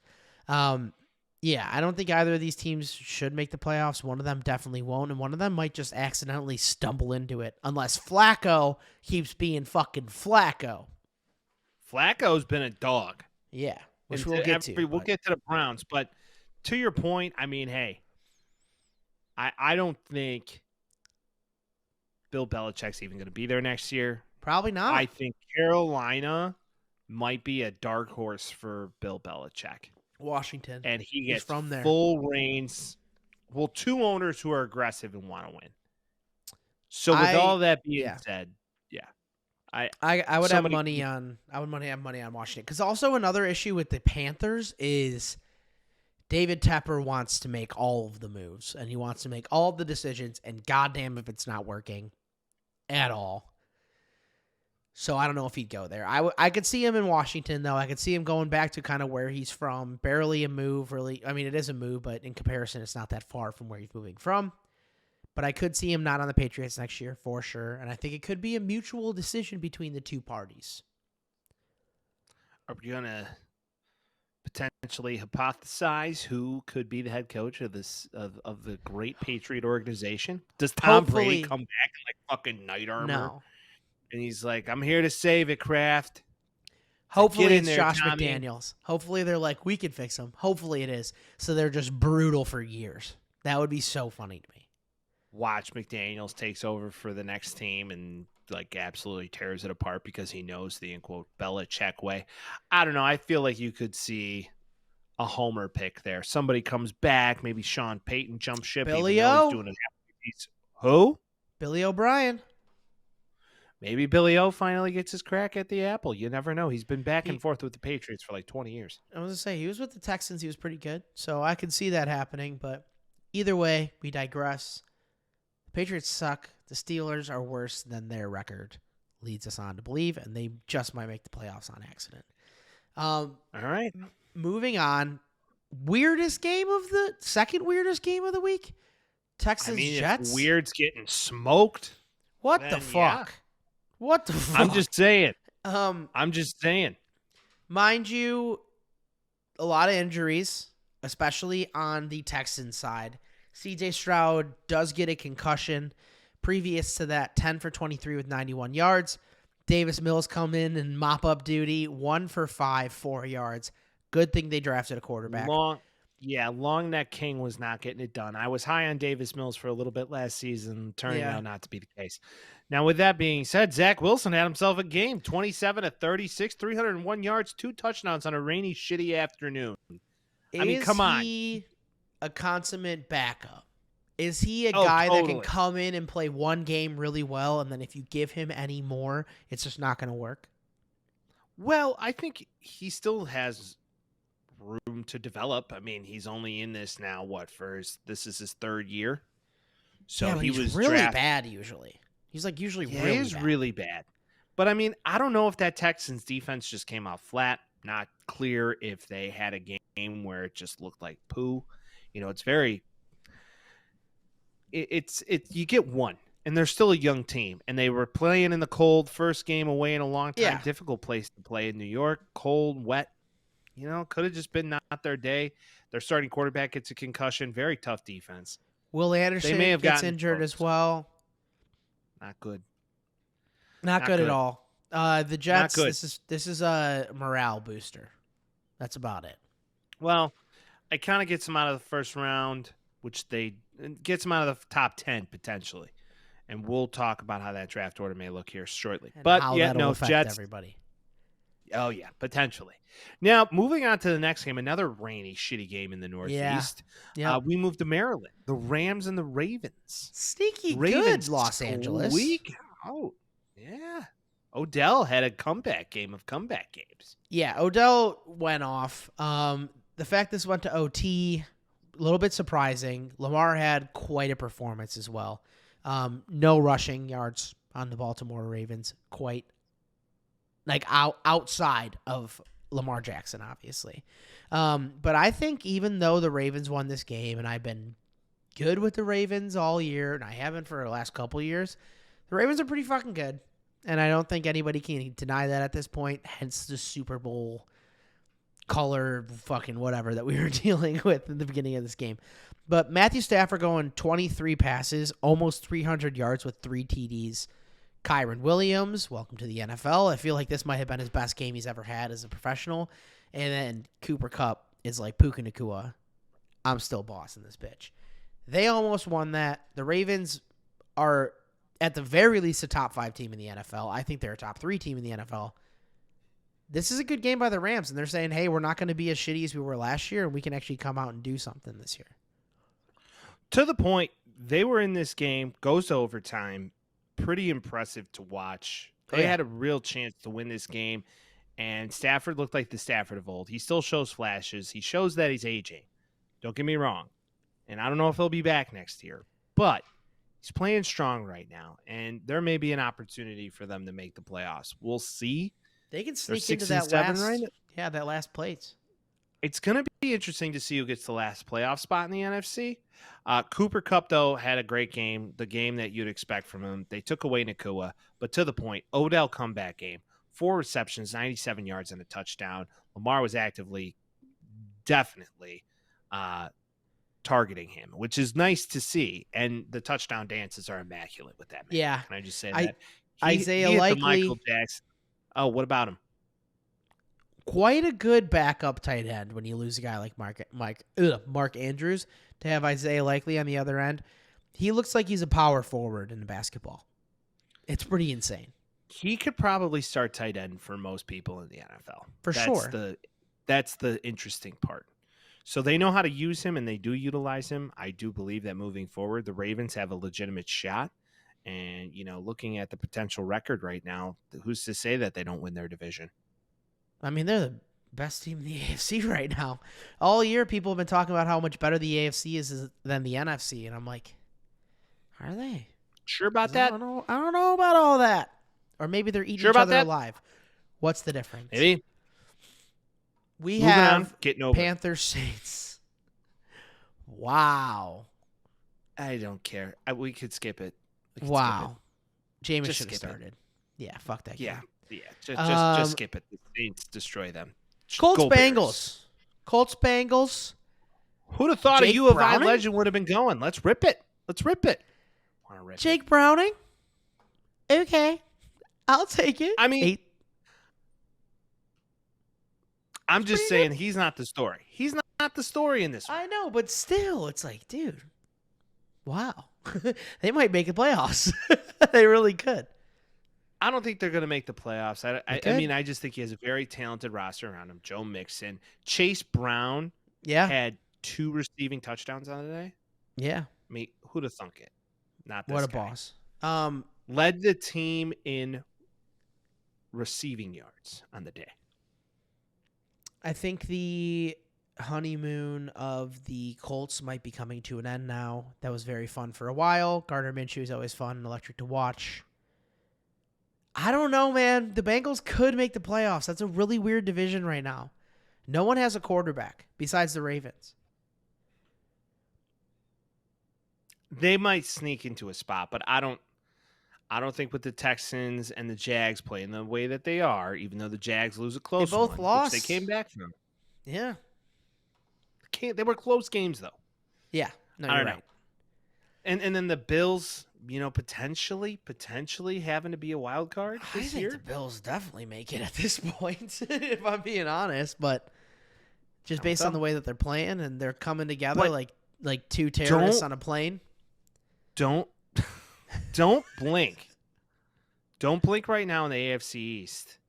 Yeah, I don't think either of these teams should make the playoffs. One of them definitely won't, and one of them might just accidentally stumble into it, unless Flacco keeps being fucking Flacco. Flacco's been a dog. Yeah, which we'll get to. We'll get to the Browns, but to your point, I mean, hey, I don't think Bill Belichick's even going to be there next year. Probably not. I think Carolina might be a dark horse for Bill Belichick. Washington. And he gets from there. Full reins. Well, 2 owners who are aggressive and want to win. So with all that being said, yeah, I would have somebody money on Washington, because also another issue with the Panthers is David Tepper wants to make all of the moves and he wants to make all of the decisions, and goddamn if it's not working at all. So I don't know if he'd go there. I could see him in Washington, though. I could see him going back to kind of where he's from. Barely a move, really. I mean, it is a move, but in comparison, it's not that far from where he's moving from. But I could see him not on the Patriots next year, for sure. And I think it could be a mutual decision between the two parties. Are we going to potentially hypothesize who could be the head coach of this of the great Patriot organization? Does Tom Brady come back in like fucking knight armor? No. And he's like, I'm here to save it, Kraft. Hopefully it's Josh McDaniels. Hopefully they're like, we can fix him. Hopefully it is. So they're just brutal for years. That would be so funny to me. Watch McDaniels takes over for the next team and like absolutely tears it apart because he knows the, in quote, Belichick way. I don't know. I feel like you could see a homer pick there. Somebody comes back. Maybe Sean Payton jumps ship. Billy O. Who? Billy O'Brien. Maybe Billy O finally gets his crack at the apple. You never know. He's been back and forth with the Patriots for like 20 years. I was going to say, he was with the Texans. He was pretty good. So I could see that happening. But either way, we digress. The Patriots suck. The Steelers are worse than their record leads us on to believe, and they just might make the playoffs on accident. All right. Moving on. Second weirdest game of the week? Texans Jets? If Weird's getting smoked. What the fuck? Yeah. What the fuck? I'm just saying. I'm just saying. Mind you, a lot of injuries, especially on the Texans side. CJ Stroud does get a concussion. Previous to that, 10 for 23 with 91 yards. Davis Mills come in and mop up duty. 1 for 5, 4 yards. Good thing they drafted a quarterback. Long Neck King was not getting it done. I was high on Davis Mills for a little bit last season, turning out not to be the case. Now, with that being said, Zach Wilson had himself a game, 27 to 36, 301 yards, 2 touchdowns on a rainy, shitty afternoon. Come on. Is he a consummate backup? Is he a guy that can come in and play one game really well, and then if you give him any more, it's just not going to work? Well, I think he still has room to develop. I mean, he's only in this now, this is his 3rd year. So he was really bad usually. He's like usually really bad. But I mean, I don't know if that Texans defense just came out flat. Not clear if they had a game where it just looked like poo. You know, you get one, and they're still a young team, and they were playing in the cold, first game away in a long time, difficult place to play in New York, cold, wet. You know, could have just been not their day. Their starting quarterback gets a concussion, very tough defense. Will Anderson gets injured as well. Not good. Not good at all. The Jets, this is a morale booster. That's about it. Well, it kind of gets them out of the first round, which gets them out of the top 10 potentially. And we'll talk about how that draft order may look here shortly. And but Jets, everybody. Oh yeah, potentially. Now, moving on to the next game, another rainy, shitty game in the Northeast. Yeah. We moved to Maryland. The Rams and the Ravens. Sneaky good, Los Angeles. Oh, yeah. Odell had a comeback game of comeback games. Yeah, Odell went off. The fact this went to OT, a little bit surprising. Lamar had quite a performance as well. No rushing yards on the Baltimore Ravens, quite like outside of Lamar Jackson, obviously. But I think even though the Ravens won this game, and I've been good with the Ravens all year, and I haven't for the last couple of years, the Ravens are pretty fucking good. And I don't think anybody can deny that at this point, hence the Super Bowl color fucking whatever that we were dealing with in the beginning of this game. But Matthew Stafford going 23 passes, almost 300 yards with 3 TDs. Kyron Williams, welcome to the NFL. I feel like this might have been his best game he's ever had as a professional. And then Cooper Kupp is like Puka Nacua. I'm still bossing this bitch. They almost won that. The Ravens are at the very least a top 5 team in the NFL. I think they're a top 3 team in the NFL. This is a good game by the Rams, and they're saying, hey, we're not going to be as shitty as we were last year, and we can actually come out and do something this year. To the point, they were in this game, goes to overtime. Pretty impressive to watch They had a real chance to win this game, and Stafford looked like the Stafford of old. He still shows flashes. He shows that he's aging. Don't get me wrong. And I don't know if he'll be back next year, but he's playing strong right now, and there may be an opportunity for them to make the playoffs. We'll see. They can They're sneak into 6-7 that last, right? that last place. It's going to be interesting to see who gets the last playoff spot in the NFC. Cooper Kupp, though, had a great game, the game that you'd expect from him. They took away Nakua, but to the point, Odell comeback game, 4 receptions, 97 yards, and a touchdown. Lamar was definitely targeting him, which is nice to see. And the touchdown dances are immaculate with that man. Yeah. Can I just say that? Isaiah he Likely. Michael Jackson. Oh, what about him? Quite a good backup tight end when you lose a guy like Mark Andrews to have Isaiah Likely on the other end. He looks like he's a power forward in the basketball. It's pretty insane. He could probably start tight end for most people in the NFL. Sure. That's the interesting part. So they know how to use him, and they do utilize him. I do believe that moving forward, the Ravens have a legitimate shot. And, looking at the potential record right now, who's to say that they don't win their division? I mean, they're the best team in the AFC right now. All year, people have been talking about how much better the AFC is than the NFC, and I'm like, are they? Sure about that? I don't know about all that. Or maybe they're eating each other alive. What's the difference? Maybe. We Moving have on, getting over Panthers Saints. Wow. I don't care. We could skip it. Wow. Jameis Just should have skip it. started. Yeah, fuck that game. Yeah. Just skip it. The Saints destroy them. Colts Go Bears. Bengals. Colts Bengals. Who'd have thought Jake a U of I Browning? legend would have been going? Let's rip it. Wanna rip Jake it. Browning. Okay. I'll take it. I mean, I'm just pretty saying he's not the story. He's not the story in this one. I know, but still, it's like, dude, wow. They might make the playoffs. They really could. I don't think they're going to make the playoffs. I could. mean, I just think he has a very talented roster around him. Joe Mixon. Chase Brown Yeah. had 2 receiving touchdowns on the day. Yeah. I mean, who'd have thunk it? Not this What a guy. boss. Led the team in receiving yards on the day. I think the honeymoon of the Colts might be coming to an end now. That was very fun for a while. Gardner Minshew is always fun and electric to watch. I don't know, man. The Bengals could make the playoffs. That's a really weird division right now. No one has a quarterback besides the Ravens. They might sneak into a spot, but I don't think with the Texans and the Jags playing the way that they are, even though the Jags lose a close both one, lost. which they came back from. Yeah. They were close games though. Yeah. No, I you're don't right. know. And then the Bills, potentially having to be a wild card I this think year. the Bills definitely make it at this point, if I'm being honest. But just based on the way that they're playing and they're coming together But like 2 terrorists on a plane. Don't blink. Don't blink right now in the AFC East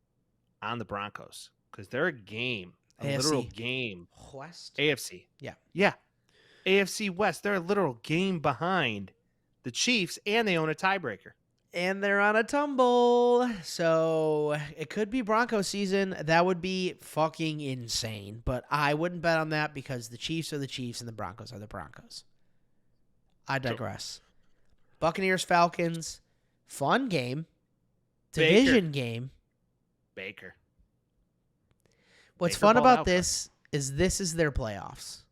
on the Broncos because they're a game, literal game. West? AFC. Yeah. AFC West, they're a literal game behind the Chiefs, and they own a tiebreaker. And they're on a tumble. So it could be Bronco season. That would be fucking insane. But I wouldn't bet on that because the Chiefs are the Chiefs and the Broncos are the Broncos. I digress. Buccaneers, Falcons, fun game. Division game. Baker. What's Baker fun balled about out, this is their playoffs.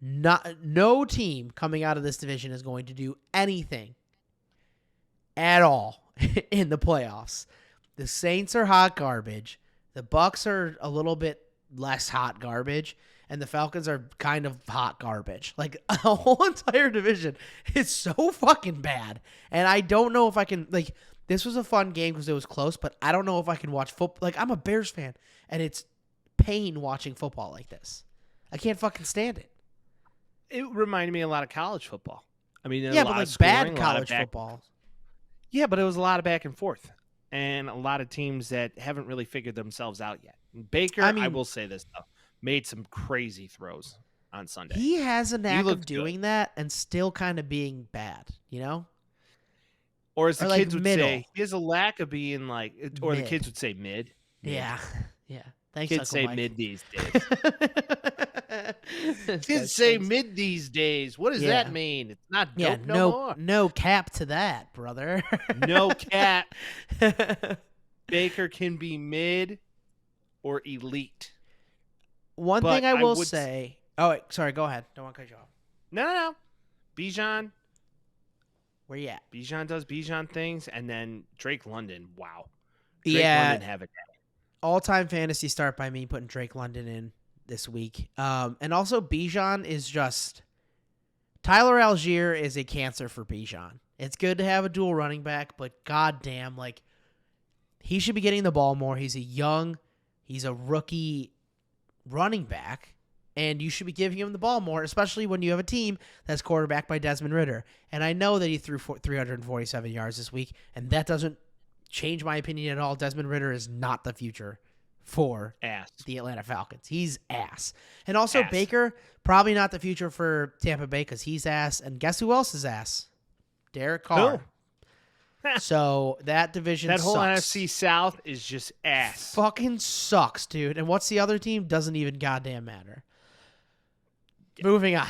No team coming out of this division is going to do anything at all in the playoffs. The Saints are hot garbage. The Bucks are a little bit less hot garbage. And the Falcons are kind of hot garbage. Like, a whole entire division is so fucking bad. And I don't know if I can, like, this was a fun game because it was close, but I don't know if I can watch football. Like, I'm a Bears fan, and it's pain watching football like this. I can't fucking stand it. It reminded me a lot of college football. I mean, Yeah, but like bad college football. Yeah, but it was a lot of back and forth. And a lot of teams that haven't really figured themselves out yet. Baker, I will say this, though, made some crazy throws on Sunday. He has a knack of looked doing good. that and still kind of being bad, you know? Or as the Or, like, kids would middle. say, he has a lack of being like, or the Mid. kids would say mid. Yeah. Yeah. Thanks, Kids Uncle say Mike. mid these days. This Kids guy's say thanks. mid these days. What does Yeah. that mean? It's not Yeah, dope no more. no cap to that, brother. No cap. Baker can be mid or elite. One But thing I I will would say. Oh, wait, sorry. Go ahead. Don't want to cut you off. No. Bijan Where you at? Bijan does Bijan things, and then Drake London. Wow. Yeah. London have it. All-time fantasy start by me putting Drake London in this week. And also Bijan is just Tyler Algier is a cancer for Bijan. It's good to have a dual running back, but goddamn, like he should be getting the ball more. He's a rookie running back, and you should be giving him the ball more, especially when you have a team that's quarterbacked by Desmond Ridder. And I know that he threw 347 yards this week, and that doesn't change my opinion at all. Desmond Ridder is not the future for the Atlanta Falcons. He's ass. And also Baker, probably not the future for Tampa Bay because he's ass. And guess who else is ass? Derek Carr. So that division that whole sucks. NFC South is just ass. Fucking sucks, dude. And what's the other team? Doesn't even goddamn matter. Moving on.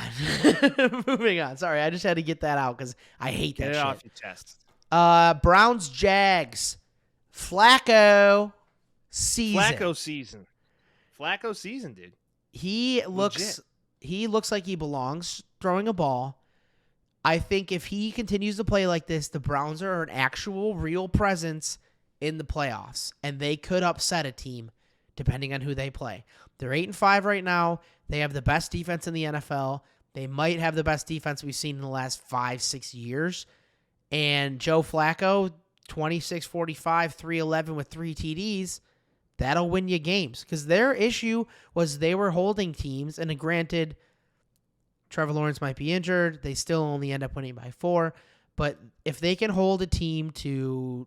Moving on. Sorry, I just had to get that out because I hate that shit. Get it off your chest. Browns, Jags, Flacco season. Flacco season, dude. He looks like he belongs throwing a ball. I think if he continues to play like this, the Browns are an actual real presence in the playoffs, and they could upset a team depending on who they play. They're 8-5 right now. They have the best defense in the NFL. They might have the best defense we've seen in the last 5-6 years. And Joe Flacco, 26-45, 311 with 3 TDs, that'll win you games. Because their issue was they were holding teams, and granted, Trevor Lawrence might be injured. They still only end up winning by 4. But if they can hold a team to,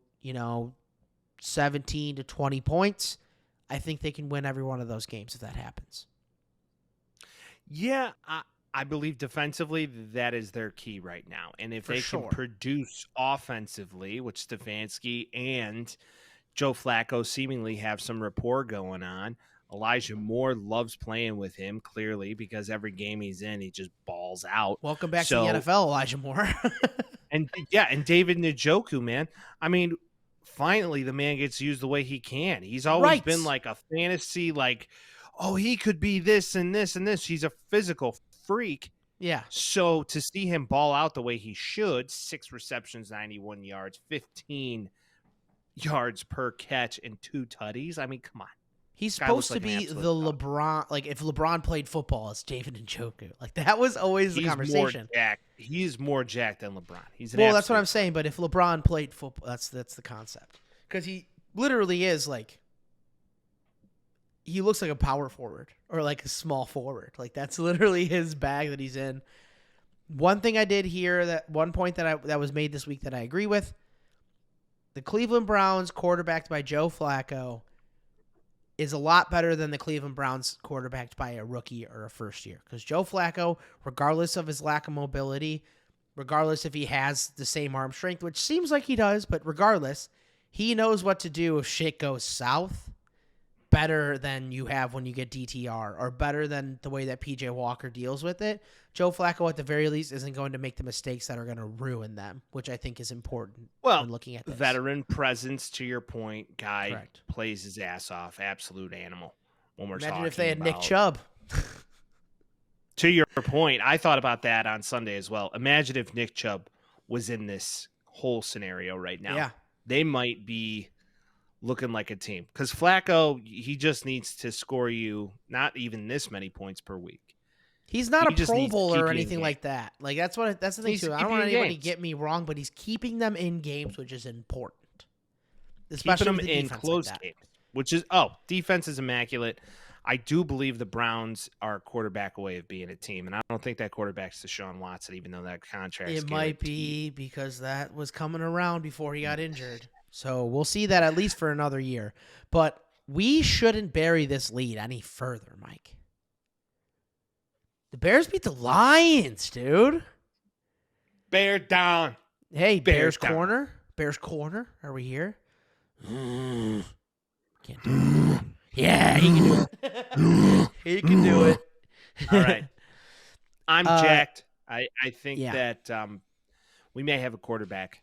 17 to 20 points, I think they can win every one of those games if that happens. Yeah, I believe defensively that is their key right now. And if they can produce offensively, which Stefanski and Joe Flacco seemingly have some rapport going on, Elijah Moore loves playing with him, clearly, because every game he's in, he just balls out. Welcome back to the NFL, Elijah Moore. and David Njoku, man. I mean, finally the man gets used the way he can. He's always been like a fantasy, like, oh, he could be this and this and this. He's a physical freak. Yeah. So to see him ball out the way he should, 6 receptions, 91 yards, 15 yards per catch, and 2 tutties. I mean, come on. He's supposed to be the LeBron. Like, if LeBron played football, it's David Njoku. Like, that was always the conversation. He's more jacked than LeBron. That's what I'm saying. But if LeBron played football, that's the concept. Because he literally is like, he looks like a power forward or like a small forward. Like, that's literally his bag that he's in. One thing I did hear, that one point that was made this week that I agree with, the Cleveland Browns, quarterbacked by Joe Flacco, is a lot better than the Cleveland Browns quarterbacked by a rookie or a first year. Because Joe Flacco, regardless of his lack of mobility, regardless if he has the same arm strength, which seems like he does, but regardless, he knows what to do if shit goes south better than you have when you get DTR, or better than the way that PJ Walker deals with it. Joe Flacco, at the very least, isn't going to make the mistakes that are going to ruin them, which I think is important when looking at this. Veteran presence, to your point, guy plays his ass off, absolute animal. When we're Imagine if they had Nick Chubb. To your point, I thought about that on Sunday as well. Imagine if Nick Chubb was in this whole scenario right now. Yeah. They might be looking like a team. Because Flacco, he just needs to score you not even this many points per week. He's not a Pro Bowler or anything like that. Like, that's the thing, too. I don't want anybody to get me wrong, but he's keeping them in games, which is important. Especially keeping them in close games, which is, defense is immaculate. I do believe the Browns are a quarterback away of being a team, and I don't think that quarterback's Deshaun Watson, even though that contract is might be because that was coming around before he got injured. So we'll see that at least for another year. But we shouldn't bury this lead any further, Mike. The Bears beat the Lions, dude. Bear down. Hey, Bears Corner. Bears corner. Are we here? Can't do it. Yeah, he can do it. He can do it. All right. I'm jacked. I think Yeah. that we may have a quarterback.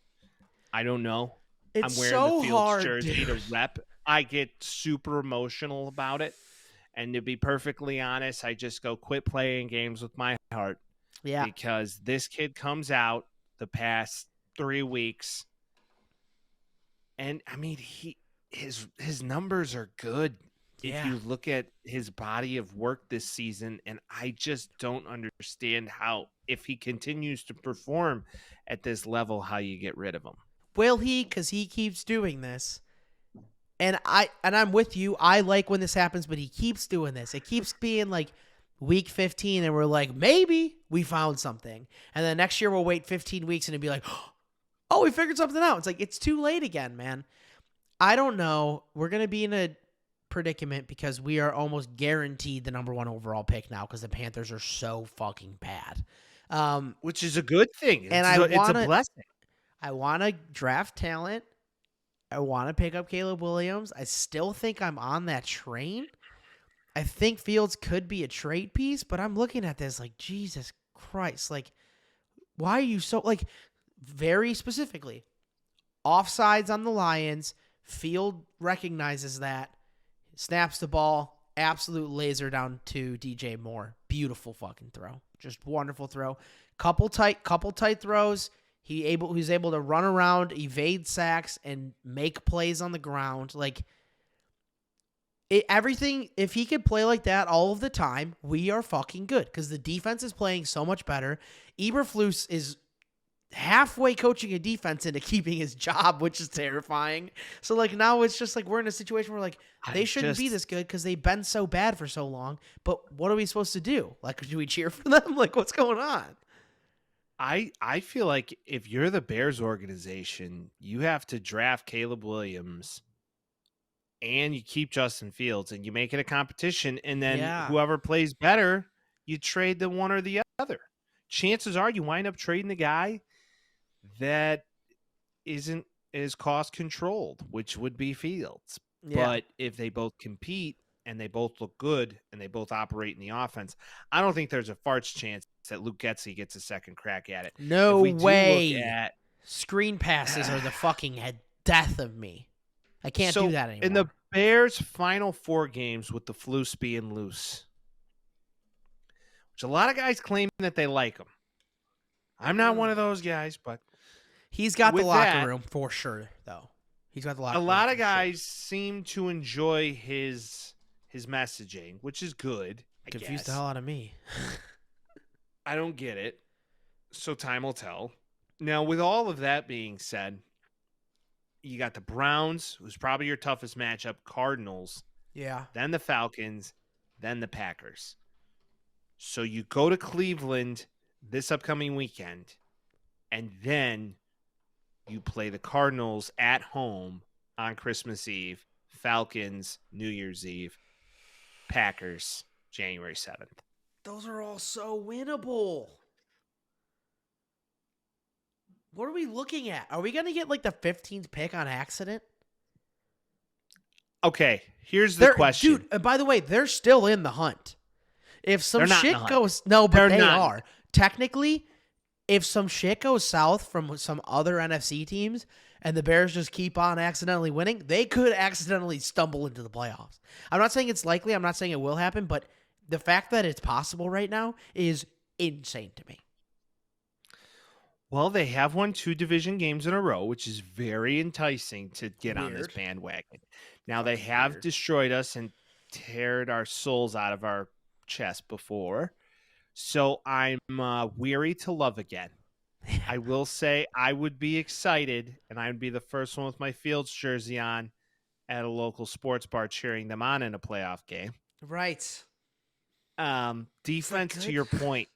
I don't know. It's I'm wearing so the Fields hard, jersey dude. to rep. I get super emotional about it. And to be perfectly honest, I just go quit playing games with my heart. Yeah. Because this kid comes out the past 3 weeks. And I mean, his numbers are good. If Yeah. you look at his body of work this season, and I just don't understand how, if he continues to perform at this level, how you get rid of him. Will he? Because he keeps doing this. And I'm with you. I like when this happens, but he keeps doing this. It keeps being like week 15, and we're like, maybe we found something. And then next year we'll wait 15 weeks, and it'll be like, oh, we figured something out. It's like, it's too late again, man. I don't know. We're going to be in a predicament because we are almost guaranteed the number 1 overall pick now because the Panthers are so fucking bad. Which is a good thing. And It's a blessing. I want to draft talent. I want to pick up Caleb Williams. I still think I'm on that train. I think Fields could be a trade piece, but I'm looking at this like, Jesus Christ. Like, why are you so, like, very specifically, offsides on the Lions. Field recognizes that, snaps the ball, absolute laser down to DJ Moore. Beautiful fucking throw. Just wonderful throw. Couple tight throws. He's able to run around, evade sacks, and make plays on the ground. Like, everything, if he could play like that all of the time, we are fucking good because the defense is playing so much better. Eberflus is halfway coaching a defense into keeping his job, which is terrifying. So, like, now it's just like we're in a situation where, like, they shouldn't be this good because they've been so bad for so long. But what are we supposed to do? Like, do we cheer for them? Like, what's going on? I feel like if you're the Bears organization, you have to draft Caleb Williams and you keep Justin Fields and you make it a competition. And then whoever plays better, you trade the one or the other. Chances are you wind up trading the guy that isn't as cost controlled, which would be Fields. Yeah. But if they both compete and they both look good and they both operate in the offense, I don't think there's a farts chance that Luke Getsy gets a second crack at it. No way. Screen passes are the fucking death of me. I can't do that anymore. In the Bears' final 4 games with the Flus being loose, which a lot of guys claim that they like him. I'm not one of those guys, but he's got the locker room for sure, though. He's got the locker room. A lot of guys seem to enjoy his messaging, which is good. Confused the hell out of me. I don't get it. So time will tell. Now, with all of that being said, you got the Browns, who's probably your toughest matchup, Cardinals. Yeah. Then the Falcons, then the Packers. So you go to Cleveland this upcoming weekend, and then you play the Cardinals at home on Christmas Eve, Falcons, New Year's Eve, Packers, January 7th. Those are all so winnable. What are we looking at? Are we going to get like the 15th pick on accident? Okay, here's the question. Dude, and by the way, they're still in the hunt. If some shit goes... No, but they are. Technically, if some shit goes south from some other NFC teams and the Bears just keep on accidentally winning, they could accidentally stumble into the playoffs. I'm not saying it's likely. I'm not saying it will happen, but the fact that it's possible right now is insane to me. Well, they have won 2 division games in a row, which is very enticing to get on this bandwagon. Now, they have destroyed us and teared our souls out of our chest before. So I'm weary to love again. I will say I would be excited, and I would be the first one with my Fields jersey on at a local sports bar cheering them on in a playoff game. Right. Defense, to your point,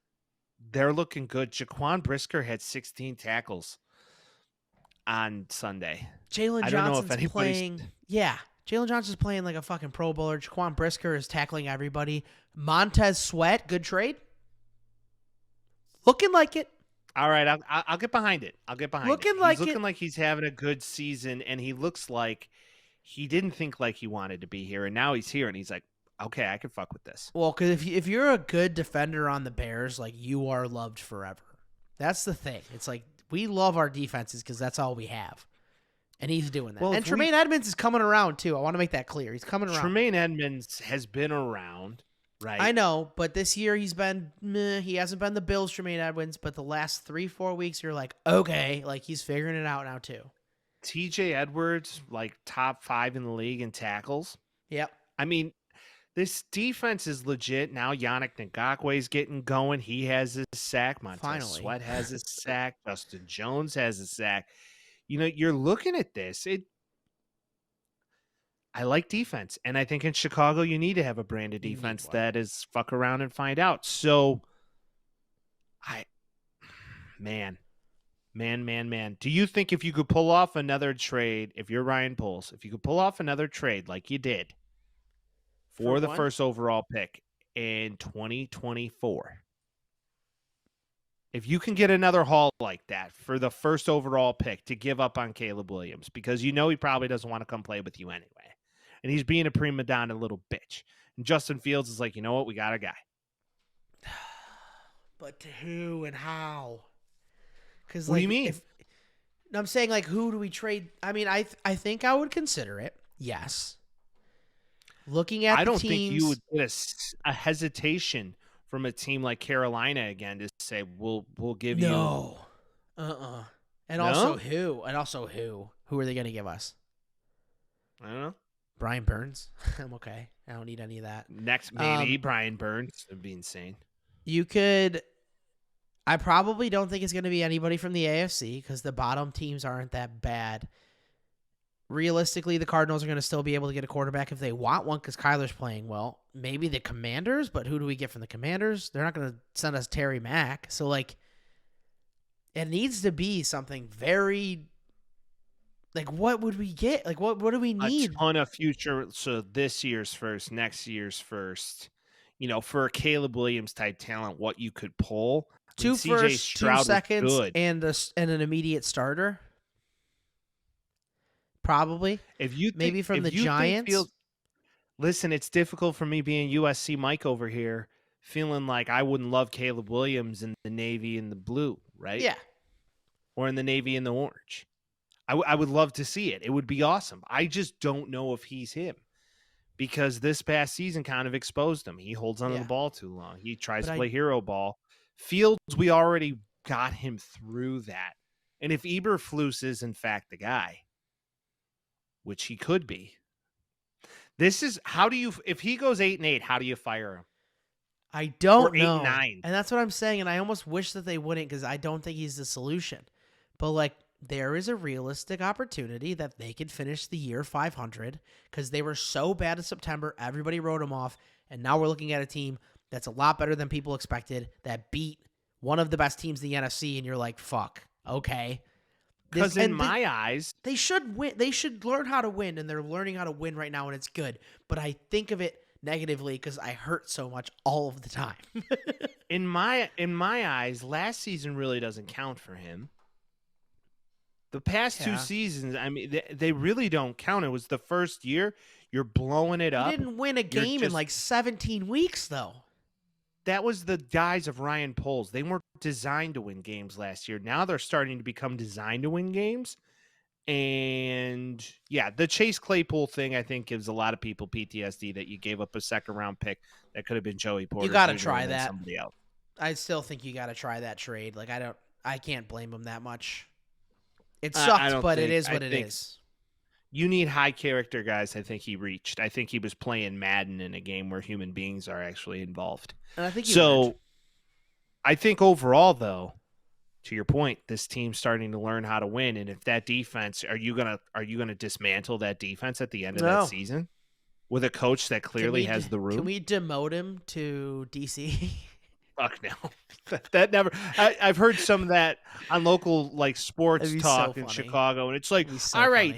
they're looking good. Jaquan Brisker had 16 tackles on Sunday. Jalen Johnson's playing. Yeah. Jalen Johnson's playing like a fucking Pro Bowler. Jaquan Brisker is tackling everybody. Montez Sweat, good trade. Looking like it. All right, I'll get behind it. I'll get behind it. Looking He's like looking it. like he's having a good season, and he looks like he didn't think like he wanted to be here, and now he's here, and he's like, okay, I can fuck with this. Well, because if you're a good defender on the Bears, like, you are loved forever. That's the thing. It's like, we love our defenses because that's all we have. And he's doing that. Well, and Tremaine Edmonds is coming around, too. I want to make that clear. He's coming around. Tremaine Edmonds has been around, right? I know, but this year he's been meh. He hasn't been the Bills' Tremaine Edmonds, but the last 3-4 weeks, you're like, okay, like, he's figuring it out now, too. TJ Edwards, like top 5 in the league in tackles. Yep. I mean, this defense is legit. Now Yannick Ngakwe's getting going. He has his sack. Montez Finally. Sweat has his sack. Justin Jones has a sack. You know, you're looking at this. I like defense. And I think in Chicago, you need to have a brand of defense that is fuck around and find out. So, man. Do you think if you could pull off another trade, if you're Ryan Poles, if you could pull off another trade like you did for the first overall pick in 2024, if you can get another haul like that for the first overall pick to give up on Caleb Williams, because you know he probably doesn't want to come play with you anyway, and he's being a prima donna little bitch, and Justin Fields is like, you know what, we got a guy. But to who and how? Because, what do you mean? I'm saying, like, who do we trade? I mean, I think I would consider it. Yes. Looking at, I don't the teams, think you would get a hesitation from a team like Carolina again to say we'll give you. No. And No? also who? Who are they going to give us? I don't know. Brian Burns. I'm okay. I don't need any of that. Next, maybe Brian Burns. It'd be insane. You could. I probably don't think it's going to be anybody from the AFC because the bottom teams aren't that bad. Realistically, the Cardinals are going to still be able to get a quarterback if they want one because Kyler's playing well. Maybe the Commanders, but who do we get from the Commanders? They're not going to send us Terry Mack. So, like, it needs to be something very, like, what would we get? Like, what do we need? A ton of future. So this year's first, next year's first. You know, for a Caleb Williams type talent, what you could pull. 2 firsts, 2 seconds, and an immediate starter. Probably. If you maybe from the Giants. Listen, it's difficult for me being USC Mike over here, feeling like I wouldn't love Caleb Williams in the navy and the blue, right? Yeah. Or in the navy and the orange. I would love to see it. It would be awesome. I just don't know if he's him. Because this past season kind of exposed him. He holds on to the ball too long. He tries to play hero ball. Fields, we already got him through that. And if Eberflus is, in fact, the guy, which he could be, this is, if he goes 8-8, how do you fire him? I don't know. 8-9. And that's what I'm saying. And I almost wish that they wouldn't because I don't think he's the solution. But, like, there is a realistic opportunity that they could finish the year 500 because they were so bad in September. Everybody wrote them off. And now we're looking at a team that's a lot better than people expected that beat one of the best teams in the NFC. And you're like, fuck, okay. Because in my eyes, they should win. They should learn how to win. And they're learning how to win right now. And it's good. But I think of it negatively because I hurt so much all of the time. in my eyes, last season really doesn't count for him. The past 2 seasons, I mean, they really don't count. It was the first year. You're blowing it up. He didn't win a game in like 17 weeks, though. That was the guys of Ryan Poles. They weren't designed to win games last year. Now they're starting to become designed to win games. And, yeah, the Chase Claypool thing, I think, gives a lot of people PTSD that you gave up a second-round pick that could have been Joey Porter. You got to try that. Somebody else. I still think you got to try that trade. Like, I can't blame him that much. It sucked, but it is what it is. You need high character guys. I think he reached. I think he was playing Madden in a game where human beings are actually involved. And I think I think overall, though, to your point, this team's starting to learn how to win. And if that defense, are you gonna dismantle that defense at the end of that season with a coach that clearly has the room? Can we demote him to DC? Fuck no. That never. I've heard some of that on local like sports talk in Chicago, and it's like, all right,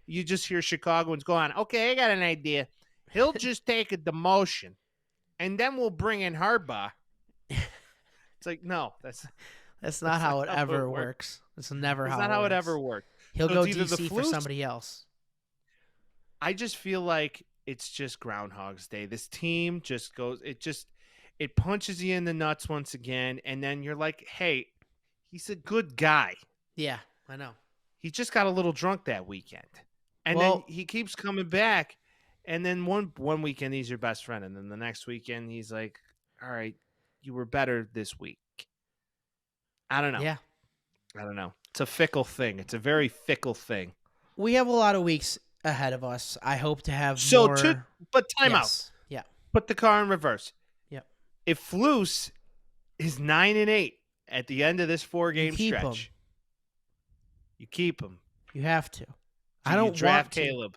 you just hear Chicagoans go on. Okay, I got an idea. He'll just take a demotion, and then we'll bring in Harbaugh. It's like, no, that's That's not how it ever works. It's never That's how not it how works. it ever worked. He'll So go it's either the DC for flu somebody else. I just feel like it's just Groundhog's Day. This team just goes, it punches you in the nuts once again. And then you're like, hey, he's a good guy. Yeah, I know. He just got a little drunk that weekend. And Well- then he keeps coming back. And then one weekend, he's your best friend. And then the next weekend, he's like, all right, you were better this week. I don't know. Yeah. I don't know. It's a fickle thing. It's a very fickle thing. We have a lot of weeks ahead of us. I hope to have So, more. but time out. Yes. Yeah. Put the car in reverse. Yep. If Flus is 9-8 at the end of this 4-game keep stretch, you keep him. You have to. Do I don't you draft want to. Caleb.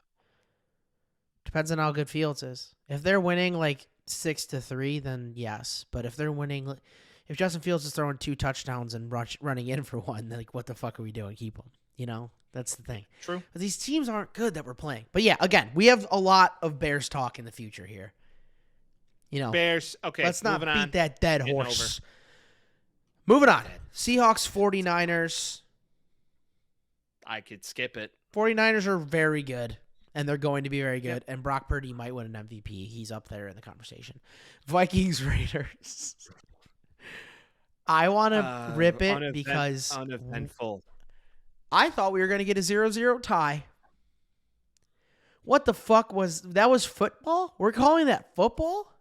Depends on how good Fields is. If they're winning like 6-3, then yes. But if they're winning, if Justin Fields is throwing 2 touchdowns and running in for 1, then like what the fuck are we doing? Keep him. You know, that's the thing. True. But these teams aren't good that we're playing. But yeah, again, we have a lot of Bears talk in the future here. You know, Bears. Okay, let's not moving on. beat that dead Getting horse. Moving on. Seahawks, 49ers. I could skip it. 49ers are very good, and they're going to be very good. And Brock Purdy might win an MVP. He's up there in the conversation. Vikings, Raiders. I want to rip it because uneventful. I thought we were going to get a 0-0 tie. What the fuck was that? Was football? We're calling that football?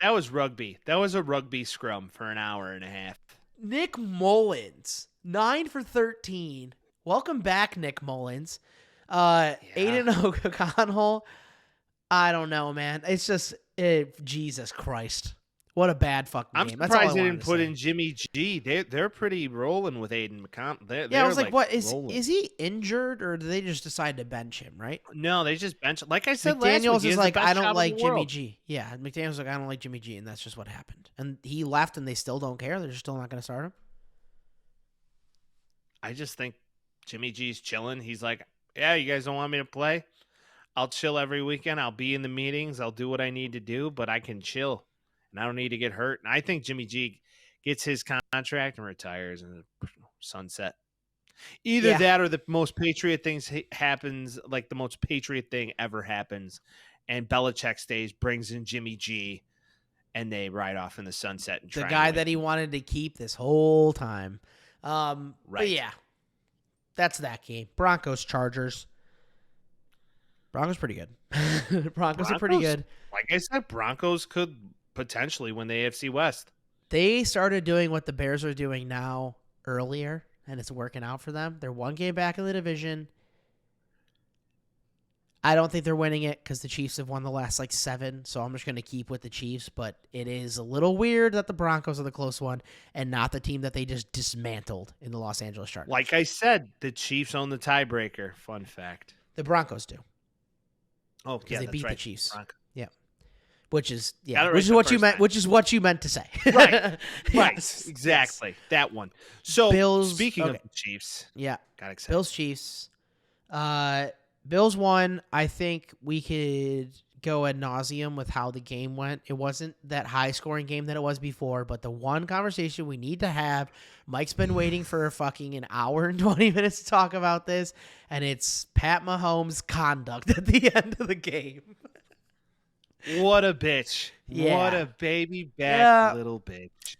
That was rugby. That was a rugby scrum for an hour and a half. Nick Mullins, 9 for 13. Welcome back, Nick Mullins. Aiden O'Connell. I don't know, man. It's just Jesus Christ. What a bad fucking I'm game. surprised they didn't put in Jimmy G. They're pretty rolling with Aiden McConnell. Yeah, I was like, what rolling. is he injured or did they just decide to bench him? Right? No, they just bench. Like I said, McDaniels last week, is like, I don't like Jimmy world. G. Yeah, McDaniels like, I don't like Jimmy G, and that's just what happened. And he left, and they still don't care. They're still not going to start him. I just think Jimmy G's chilling. He's like, yeah, you guys don't want me to play? I'll chill every weekend. I'll be in the meetings. I'll do what I need to do, but I can chill, and I don't need to get hurt. And I think Jimmy G gets his contract and retires in the sunset. Either that or the most Patriot things happens, like the most Patriot thing ever happens, and Belichick stays, brings in Jimmy G, and they ride off in the sunset. And The guy that he wanted to keep this whole time. Right. But yeah, that's that game. Broncos, Chargers. Broncos pretty good. Broncos are pretty good. Like I said, Broncos could potentially win the AFC West. They started doing what the Bears are doing now earlier, and it's working out for them. They're 1 game back in the division. I don't think they're winning it because the Chiefs have won the last 7, so I'm just going to keep with the Chiefs. But it is a little weird that the Broncos are the close one and not the team that they just dismantled in the Los Angeles Chargers. Like I said, the Chiefs own the tiebreaker. Fun fact. The Broncos do. Oh, yeah, They that's beat right. the Chiefs. Bronco. Yeah. Which is what you meant. Which is what you meant to say. Right. Yes. Right. Exactly. Yes. That one. So Bills, speaking okay. of the Chiefs, Yeah. got excited. Bills, Chiefs. Bills won. I think we could go ad nauseum with how the game went. It wasn't that high scoring game that it was before, but the one conversation we need to have, Mike's been waiting for an hour and 20 minutes to talk about this, and it's Pat Mahomes' conduct at the end of the game. What a bitch. Yeah. What a baby back little bitch.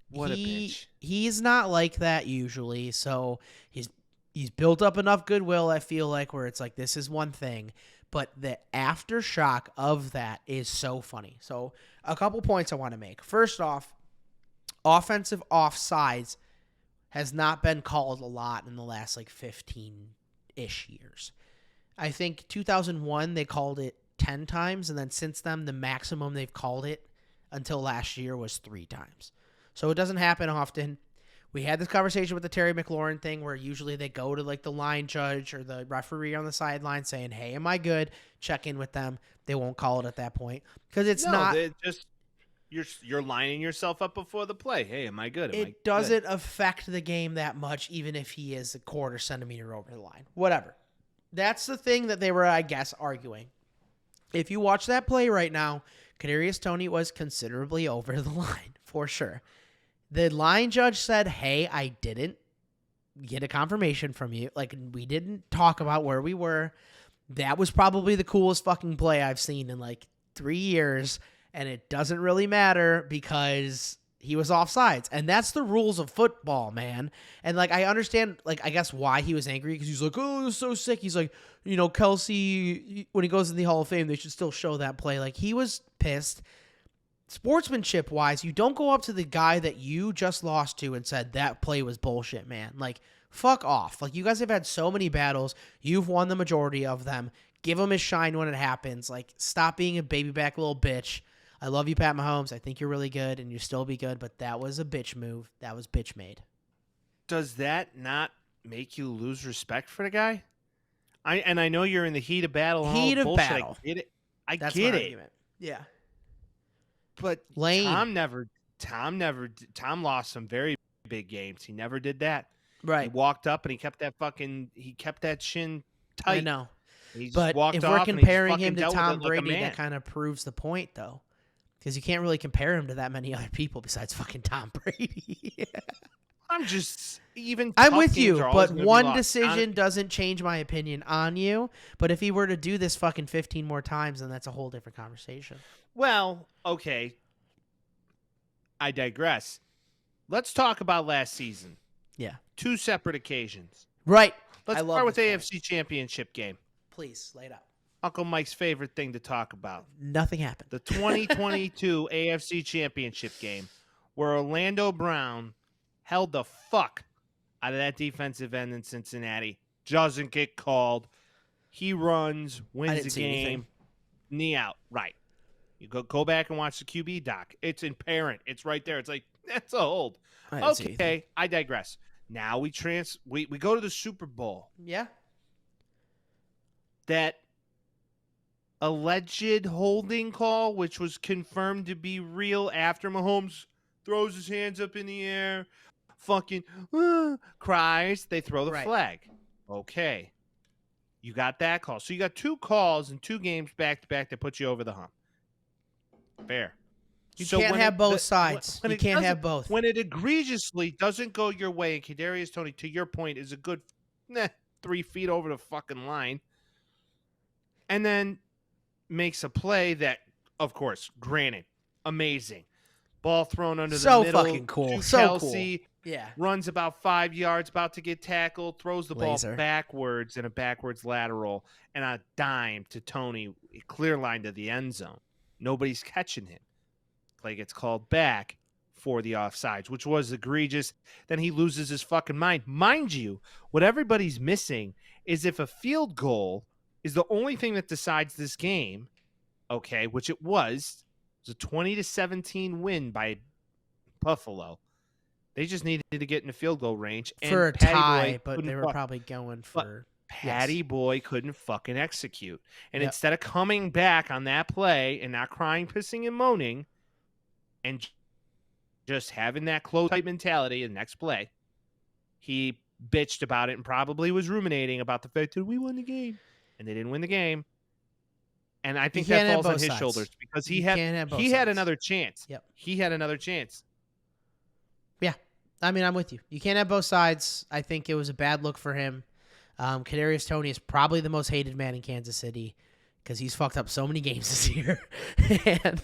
What a bitch. He's not like that usually, so he's built up enough goodwill, I feel like, where it's like, this is one thing. But the aftershock of that is so funny. So a couple points I want to make. First off, offensive offsides has not been called a lot in the last 15-ish years. I think 2001 they called it 10 times, and then since then the maximum they've called it until last year was 3 times. So it doesn't happen often. We had this conversation with the Terry McLaurin thing where usually they go to the line judge or the referee on the sideline saying, hey, am I good? Check in with them. They won't call it at that point because it's not. Just you're lining yourself up before the play. Hey, am I good? It doesn't affect the game that much, even if he is a quarter centimeter over the line. Whatever. That's the thing that they were, I guess, arguing. If you watch that play right now, Kadarius Toney was considerably over the line for sure. The line judge said, hey, I didn't get a confirmation from you. Like, we didn't talk about where we were. That was probably the coolest fucking play I've seen in like 3 years. And it doesn't really matter because he was offsides. And that's the rules of football, man. And like, I understand, like, I guess why he was angry, because he's like, oh, this is so sick. He's like, you know, Kelsey, when he goes in the Hall of Fame, they should still show that play. Like, he was pissed. Sportsmanship wise, you don't go up to the guy that you just lost to and said that play was bullshit, man. Like, fuck off. Like, you guys have had so many battles. You've won the majority of them. Give him his shine when it happens. Like, stop being a baby back little bitch. I love you, Pat Mahomes. I think you're really good and you still be good, but that was a bitch move. That was bitch made. Does that not make you lose respect for the guy? I know you're in the heat of battle. And Heat all of bullshit. battle. I get it. I That's get my it. argument. Yeah. But Lame. Tom lost some very big games. He never did that. Right. He walked up and he kept that shin tight. I know. He just But walked if off we're and he just comparing fucking him to dealt with Tom it like a Brady, man. that kind of proves the point, though. Because you can't really compare him to that many other people besides fucking Tom Brady. I'm just even. I'm tough with games you, are always but gonna be one lost. decision doesn't change my opinion on you. But if he were to do this fucking 15 more times, then that's a whole different conversation. Well, okay. I digress. Let's talk about last season. Yeah. 2 separate occasions. Right. Let's I love start with the this AFC Championship game. Please, lay it out. Uncle Mike's favorite thing to talk about. Nothing happened. The 2022 AFC Championship game, where Orlando Brown held the fuck out of that defensive end in Cincinnati. Doesn't get called. He runs, wins didn't the see game, anything. knee out. Right. You go back and watch the QB doc. It's apparent. It's right there. It's like, that's a hold. I didn't see anything. Okay, I digress. Now we go to the Super Bowl. Yeah. That alleged holding call, which was confirmed to be real after Mahomes throws his hands up in the air, fucking cries, they throw the flag. Okay. You got that call. So you got 2 calls in 2 games back to back that put you over the hump. Fair. You can't have both sides. You can't have both. When it egregiously doesn't go your way, and Kadarius Toney, to your point, is a good 3 feet over the fucking line, and then makes a play that, of course, granted, amazing. Ball thrown under the middle. So fucking cool. So Kelsey, cool. Yeah. runs about 5 yards, about to get tackled, throws the Laser. ball backwards in a backwards lateral, and a dime to Toney, clear line to the end zone. Nobody's catching him. Play gets called back for the offsides, which was egregious. Then he loses his fucking mind. Mind you, what everybody's missing is if a field goal is the only thing that decides this game, okay, which it was a 20-17 win by Buffalo. They just needed to get in the field goal range. For a Patty tie, Boy but they were probably going for... Patty Boy couldn't fucking execute. And Yep. instead of coming back on that play and not crying, pissing, and moaning, and just having that close tight mentality in the next play, he bitched about it and probably was ruminating about the fact that we won the game and they didn't win the game. And I think that falls on his shoulders because he had another chance. Yep. He had another chance. Yeah. I mean, I'm with you. You can't have both sides. I think it was a bad look for him. Kadarius Toney is probably the most hated man in Kansas City because he's fucked up so many games this year. And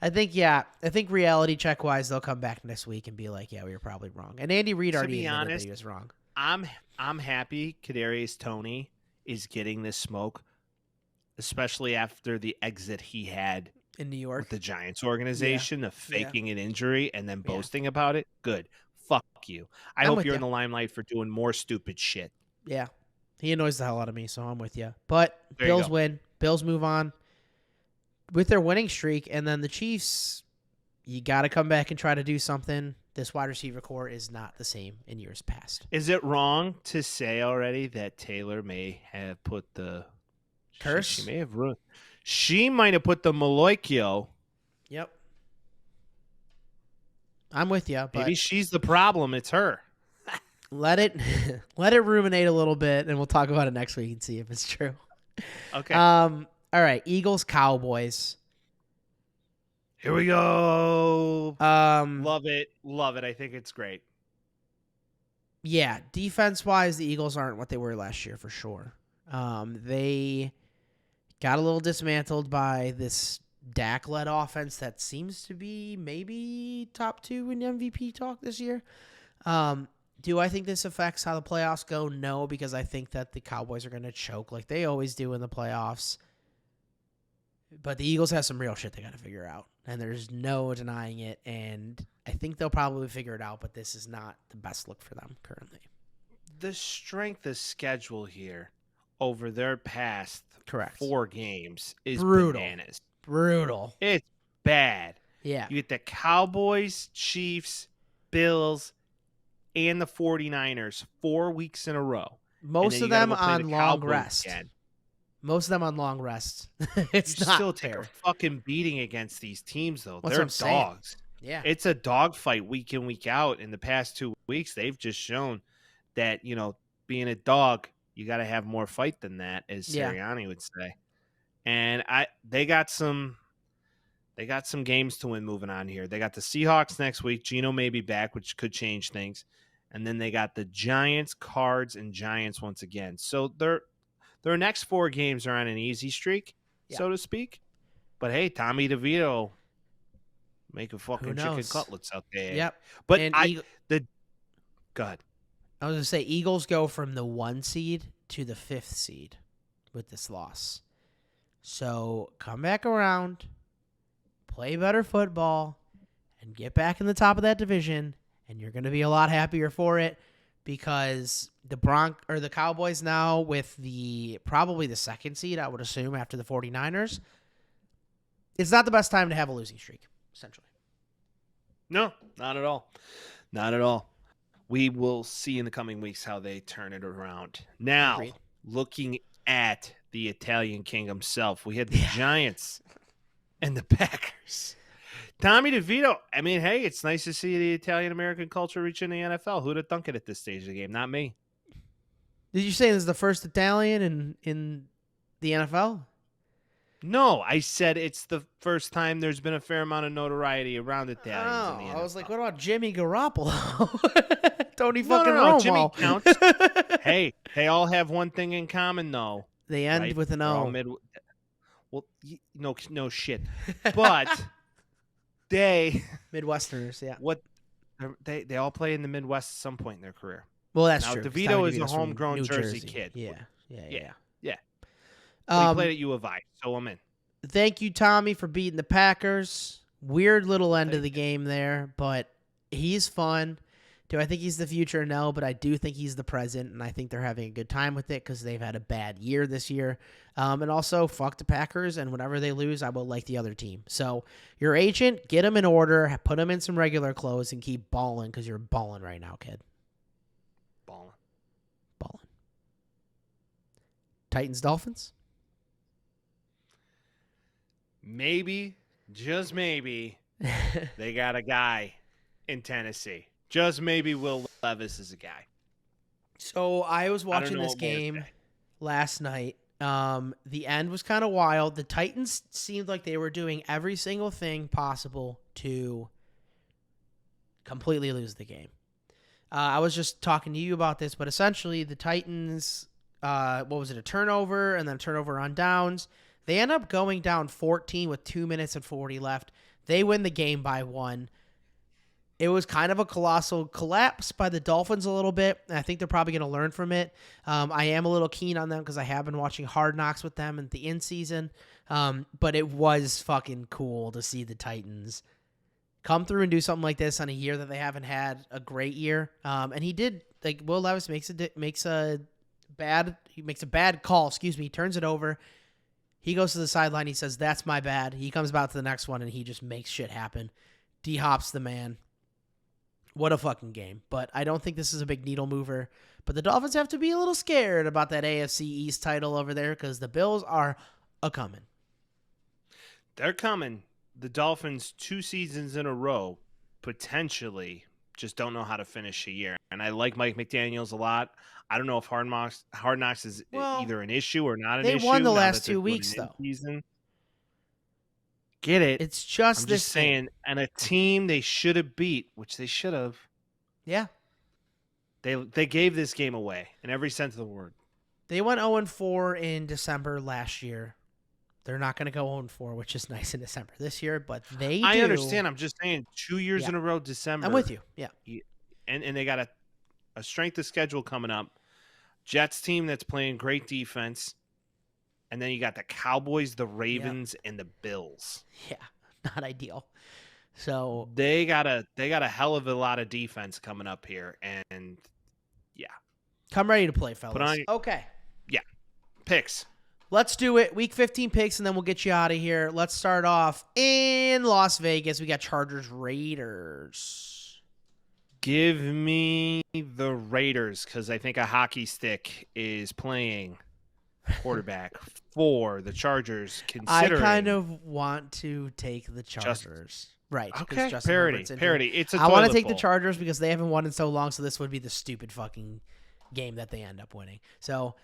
I think reality check wise, they'll come back next week and be like, yeah, we were probably wrong. And Andy Reid already admitted that he was wrong. I'm happy Kadarius Toney is getting this smoke, especially after the exit he had in New York with the Giants organization of faking an injury and then boasting about it. Good. Fuck you. I hope you're in the limelight for doing more stupid shit. Yeah. He annoys the hell out of me, so I'm with you. But There Bills win. Bills move on with their winning streak. And then the Chiefs, you got to come back and try to do something. This wide receiver core is not the same in years past. Is it wrong to say already that Taylor may have put the curse? She may have ruined. She might have put the Maloikio. Yep. I'm with you. But maybe she's the problem. It's her. Let it ruminate a little bit, and we'll talk about it next week and see if it's true. Okay. All right. Eagles, Cowboys. Here we go. Um, Love it. Love it. I think it's great. yeah, defense-wise, the Eagles aren't what they were last year for sure. They got a little dismantled by this Dak-led offense that seems to be maybe top 2 in MVP talk this year. Do I think this affects how the playoffs go? No, because I think that the Cowboys are going to choke like they always do in the playoffs. But the Eagles have some real shit they got to figure out, and there's no denying it. And I think they'll probably figure it out, but this is not the best look for them currently. The strength of schedule here over their past Correct. 4 games is Brutal. bananas. Brutal. It's bad. Yeah. You get the Cowboys, Chiefs, Bills, and the 49ers 4 weeks in a row. Most of them on long rest. Again. Most of them on long rest. It's you not still fair. take a fucking beating against these teams, though. That's They're what I'm dogs. Saying. Yeah. It's a dogfight week in, week out. In the past 2 weeks, they've just shown that, being a dog, you got to have more fight than that, as Sirianni would say. And they got some games to win moving on here. They got the Seahawks next week. Geno may be back, which could change things. And then they got the Giants, Cards, and Giants once again. So their next 4 games are on an easy streak, so to speak. But hey, Tommy DeVito making fucking chicken cutlets out there. Yep. But go ahead. I was going to say, Eagles go from the 1 seed to the 5th seed with this loss. So come back around, play better football, and get back in the top of that division, and you're going to be a lot happier for it because the Cowboys now with probably the 2nd seed, I would assume, after the 49ers, it's not the best time to have a losing streak, essentially. No, not at all. Not at all. We will see in the coming weeks how they turn it around. Now, Agreed. Looking at the Italian king himself, we had the Giants and the Packers. Tommy DeVito, I mean, hey, it's nice to see the Italian-American culture reaching the NFL. Who'd have thunk it at this stage of the game? Not me. Did you say this is the first Italian in the NFL? No, I said it's the first time there's been a fair amount of notoriety around Italians in the NFL. I was like, what about Jimmy Garoppolo? Tony No, fucking Romo. Jimmy counts. Hey, they all have one thing in common, though. They end with an O. Well, no shit. But they Midwesterners, yeah. They all play in the Midwest at some point in their career. Well, that's now, true. DeVito is a homegrown Jersey kid. Yeah. He played at U of I, so I'm in. Thank you, Tommy, for beating the Packers. Weird little end of the game there, but he's fun. Do I think he's the future? No, but I do think he's the present, and I think they're having a good time with it because they've had a bad year this year. And also, fuck the Packers, and whenever they lose, I will like the other team. So your agent, get him in order, put him in some regular clothes, and keep balling because you're balling right now, kid. Balling. Titans, Dolphins? Maybe, just maybe, they got a guy in Tennessee. Just maybe Will Levis is a guy. So I was watching this game last night. The end was kind of wild. The Titans seemed like they were doing every single thing possible to completely lose the game. I was just talking to you about this, but essentially the Titans, a turnover and then a turnover on downs. They end up going down 14 with 2 minutes and 40 left. They win the game by 1. It was kind of a colossal collapse by the Dolphins a little bit, and I think they're probably going to learn from it. I am a little keen on them because I have been watching Hard Knocks with them at the in-season, but it was fucking cool to see the Titans come through and do something like this on a year that they haven't had a great year. And he did, like, Will Levis makes a bad call, turns it over. He goes to the sideline. He says, "That's my bad." He comes back to the next one, and he just makes shit happen. D-Hop's the man. What a fucking game. But I don't think this is a big needle mover. But the Dolphins have to be a little scared about that AFC East title over there because the Bills are a-coming. They're coming. The Dolphins 2 seasons in a row potentially just don't know how to finish a year. And I like Mike McDaniels a lot. I don't know if Hard Knocks is either an issue or not an issue. They won the last 2 weeks, though. Season. get it. It's just I'm this just game. saying, and a team they should have beat, which they should have. Yeah. They gave this game away in every sense of the word. They went 0-4 in December last year. They're not going to go 0-4, which is nice in December this year, but they do. I understand. I'm just saying 2 years in a row, December. I'm with you. Yeah. And they got a strength of schedule coming up. Jets team that's playing great defense. And then you got the Cowboys, the Ravens, and the Bills. Yeah, not ideal. So they got a hell of a lot of defense coming up here, and yeah, come ready to play, fellas. Okay, yeah, picks. Let's do it. Week 15 picks, and then we'll get you out of here. Let's start off in Las Vegas. We got Chargers Raiders. Give me the Raiders because I think a hockey stick is playing quarterback for the Chargers. Considering I kind of want to take the Chargers. Right. Okay. Parody. I want to take the Chargers because they haven't won in so long, so this would be the stupid fucking game that they end up winning. So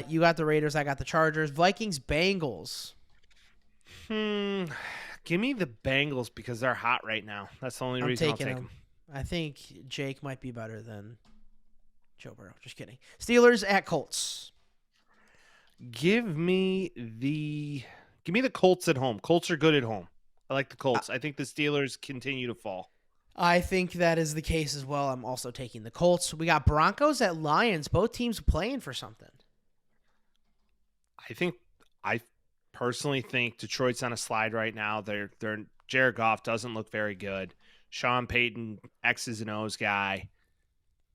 you got the Raiders, I got the Chargers. Vikings, Bengals. Give me the Bengals because they're hot right now. That's the only reason I'll take them. I think Jake might be better than Joe Burrow. Just kidding. Steelers at Colts. Give me the Colts at home. Colts are good at home. I like the Colts. I think the Steelers continue to fall. I think that is the case as well. I'm also taking the Colts. We got Broncos at Lions. Both teams playing for something. I personally think Detroit's on a slide right now. They're Jared Goff doesn't look very good. Sean Payton, X's and O's guy.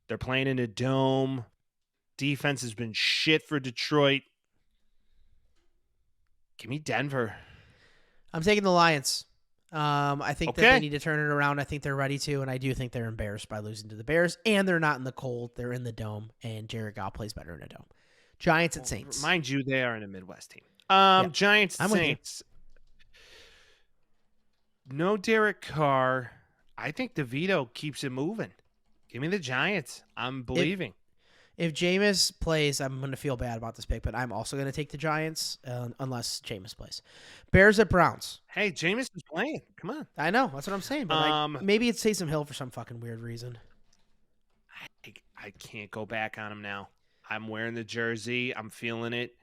They're playing in a dome. Defense has been shit for Detroit. Give me Denver. I'm taking the Lions. I think that they need to turn it around. I think they're ready to, and I do think they're embarrassed by losing to the Bears. And they're not in the cold. They're in the dome, and Jared Goff plays better in a dome. Giants at Saints. Mind you, they are in a Midwest team. Giants at Saints. No Derek Carr. I think DeVito keeps it moving. Give me the Giants. I'm believing. If Jameis plays, I'm going to feel bad about this pick, but I'm also going to take the Giants unless Jameis plays. Bears at Browns. Hey, Jameis is playing. Come on. I know. That's what I'm saying. But maybe it's Taysom Hill for some fucking weird reason. I can't go back on him now. I'm wearing the jersey. I'm feeling it.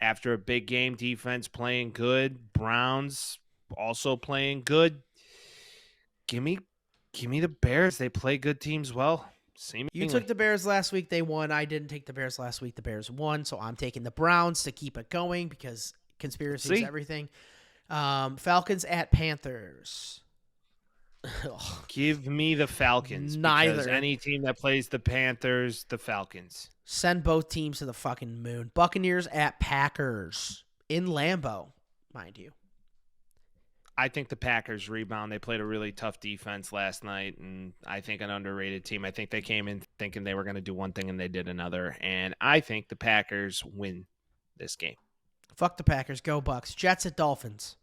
After a big game, defense playing good. Browns also playing good. Give me the Bears. They play good teams well. Seemingly. You took the Bears last week. They won. I didn't take the Bears last week. The Bears won. So I'm taking the Browns to keep it going because conspiracy is everything. Falcons at Panthers. Give me the Falcons. Neither. Any team that plays the Panthers, the Falcons. Send both teams to the fucking moon. Buccaneers at Packers in Lambeau, mind you. I think the Packers rebound. They played a really tough defense last night, and I think an underrated team. I think they came in thinking they were going to do one thing, and they did another. And I think the Packers win this game. Fuck the Packers. Go Bucks. Jets at Dolphins.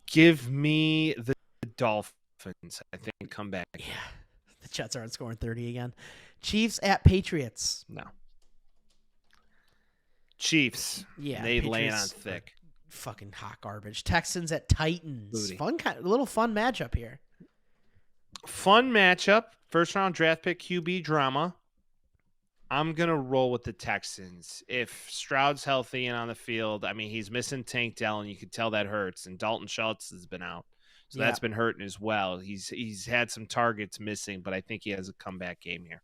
Give me the Dolphins. I think come back. Yeah, the Jets aren't scoring 30 again. Chiefs at Patriots. No. Chiefs. Yeah, they lay it on thick. Fucking hot garbage. Texans at Titans. Booty. A little fun matchup here. Fun matchup. First round draft pick QB drama. I'm going to roll with the Texans. If Stroud's healthy and on the field, I mean, he's missing Tank Dell, and you could tell that hurts. And Dalton Schultz has been out. So that's been hurting as well. He's had some targets missing, but I think he has a comeback game here.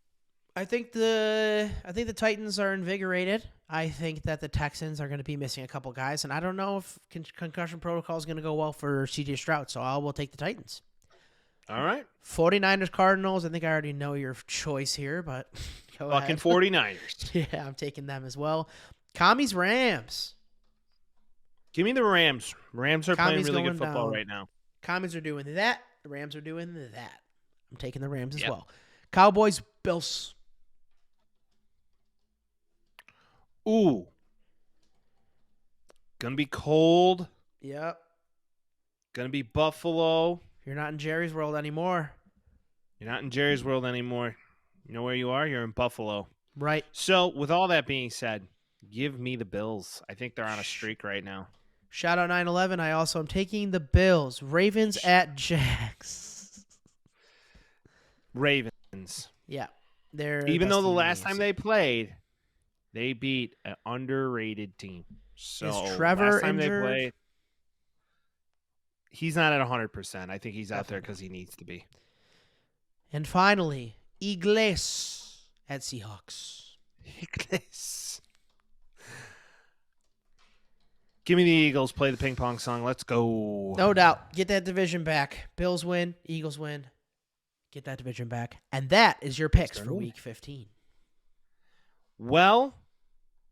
I think the Titans are invigorated. I think that the Texans are going to be missing a couple guys, and I don't know if concussion protocol is going to go well for CJ Stroud, so I will take the Titans. All right. 49ers, Cardinals. I think I already know your choice here, but go fucking ahead. 49ers. Yeah, I'm taking them as well. Commies, Rams. Give me the Rams. Rams are playing really good football down. right now. Commies are doing that. The Rams are doing that. I'm taking the Rams as well. Cowboys, Bills. Ooh. Gonna be cold. Yep. Gonna be Buffalo. You're not in Jerry's world anymore. You're not in Jerry's world anymore. You know where you are? You're in Buffalo. Right. So, with all that being said, give me the Bills. I think they're on a streak right now. Shout out 9/11. I also am taking the Bills. Ravens at Jags. Ravens. Yeah. They're Even best though the team in last the time AFC. they played, they beat an underrated team. So Is Trevor last time they injured? played, he's not at 100%. I think he's out there Definitely because he needs to be. And finally, Eagles at Seahawks. Eagles. Give me the Eagles. Play the ping pong song. Let's go. No doubt. Get that division back. Bills win. Eagles win. Get that division back. And that is your picks for week 15. Well,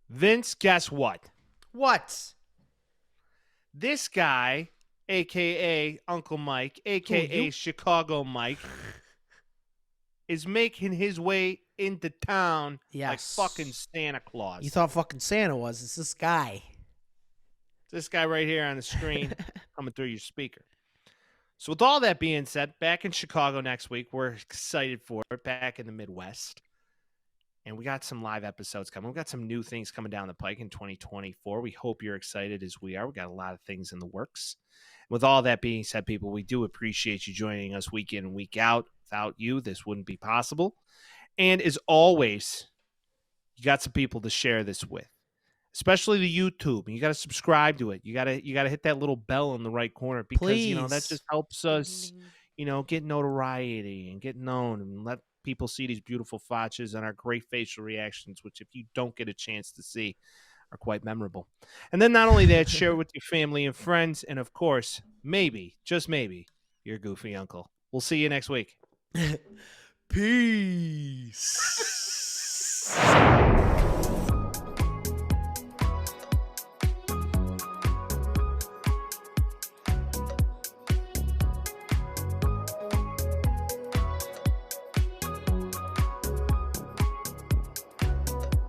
Vince, guess what? What? This guy, a.k.a. Uncle Mike, a.k.a. Chicago Mike, is making his way into town like fucking Santa Claus. You thought fucking Santa was. It's this guy. This guy right here on the screen coming through your speaker. So with all that being said, back in Chicago next week, we're excited for it, back in the Midwest. And we got some live episodes coming. We got some new things coming down the pike in 2024. We hope you're excited as we are. We got a lot of things in the works. With all that being said, people, we do appreciate you joining us week in and week out. Without you, this wouldn't be possible. And as always, you got some people to share this with, especially the YouTube. You got to subscribe to it. You got to hit that little bell in the right corner because that just helps us, get notoriety and get known and let people see these beautiful faces and our great facial reactions, which if you don't get a chance to see, are quite memorable. And then not only that, share with your family and friends, and of course, maybe, just maybe, your goofy uncle. We'll see you next week. Peace.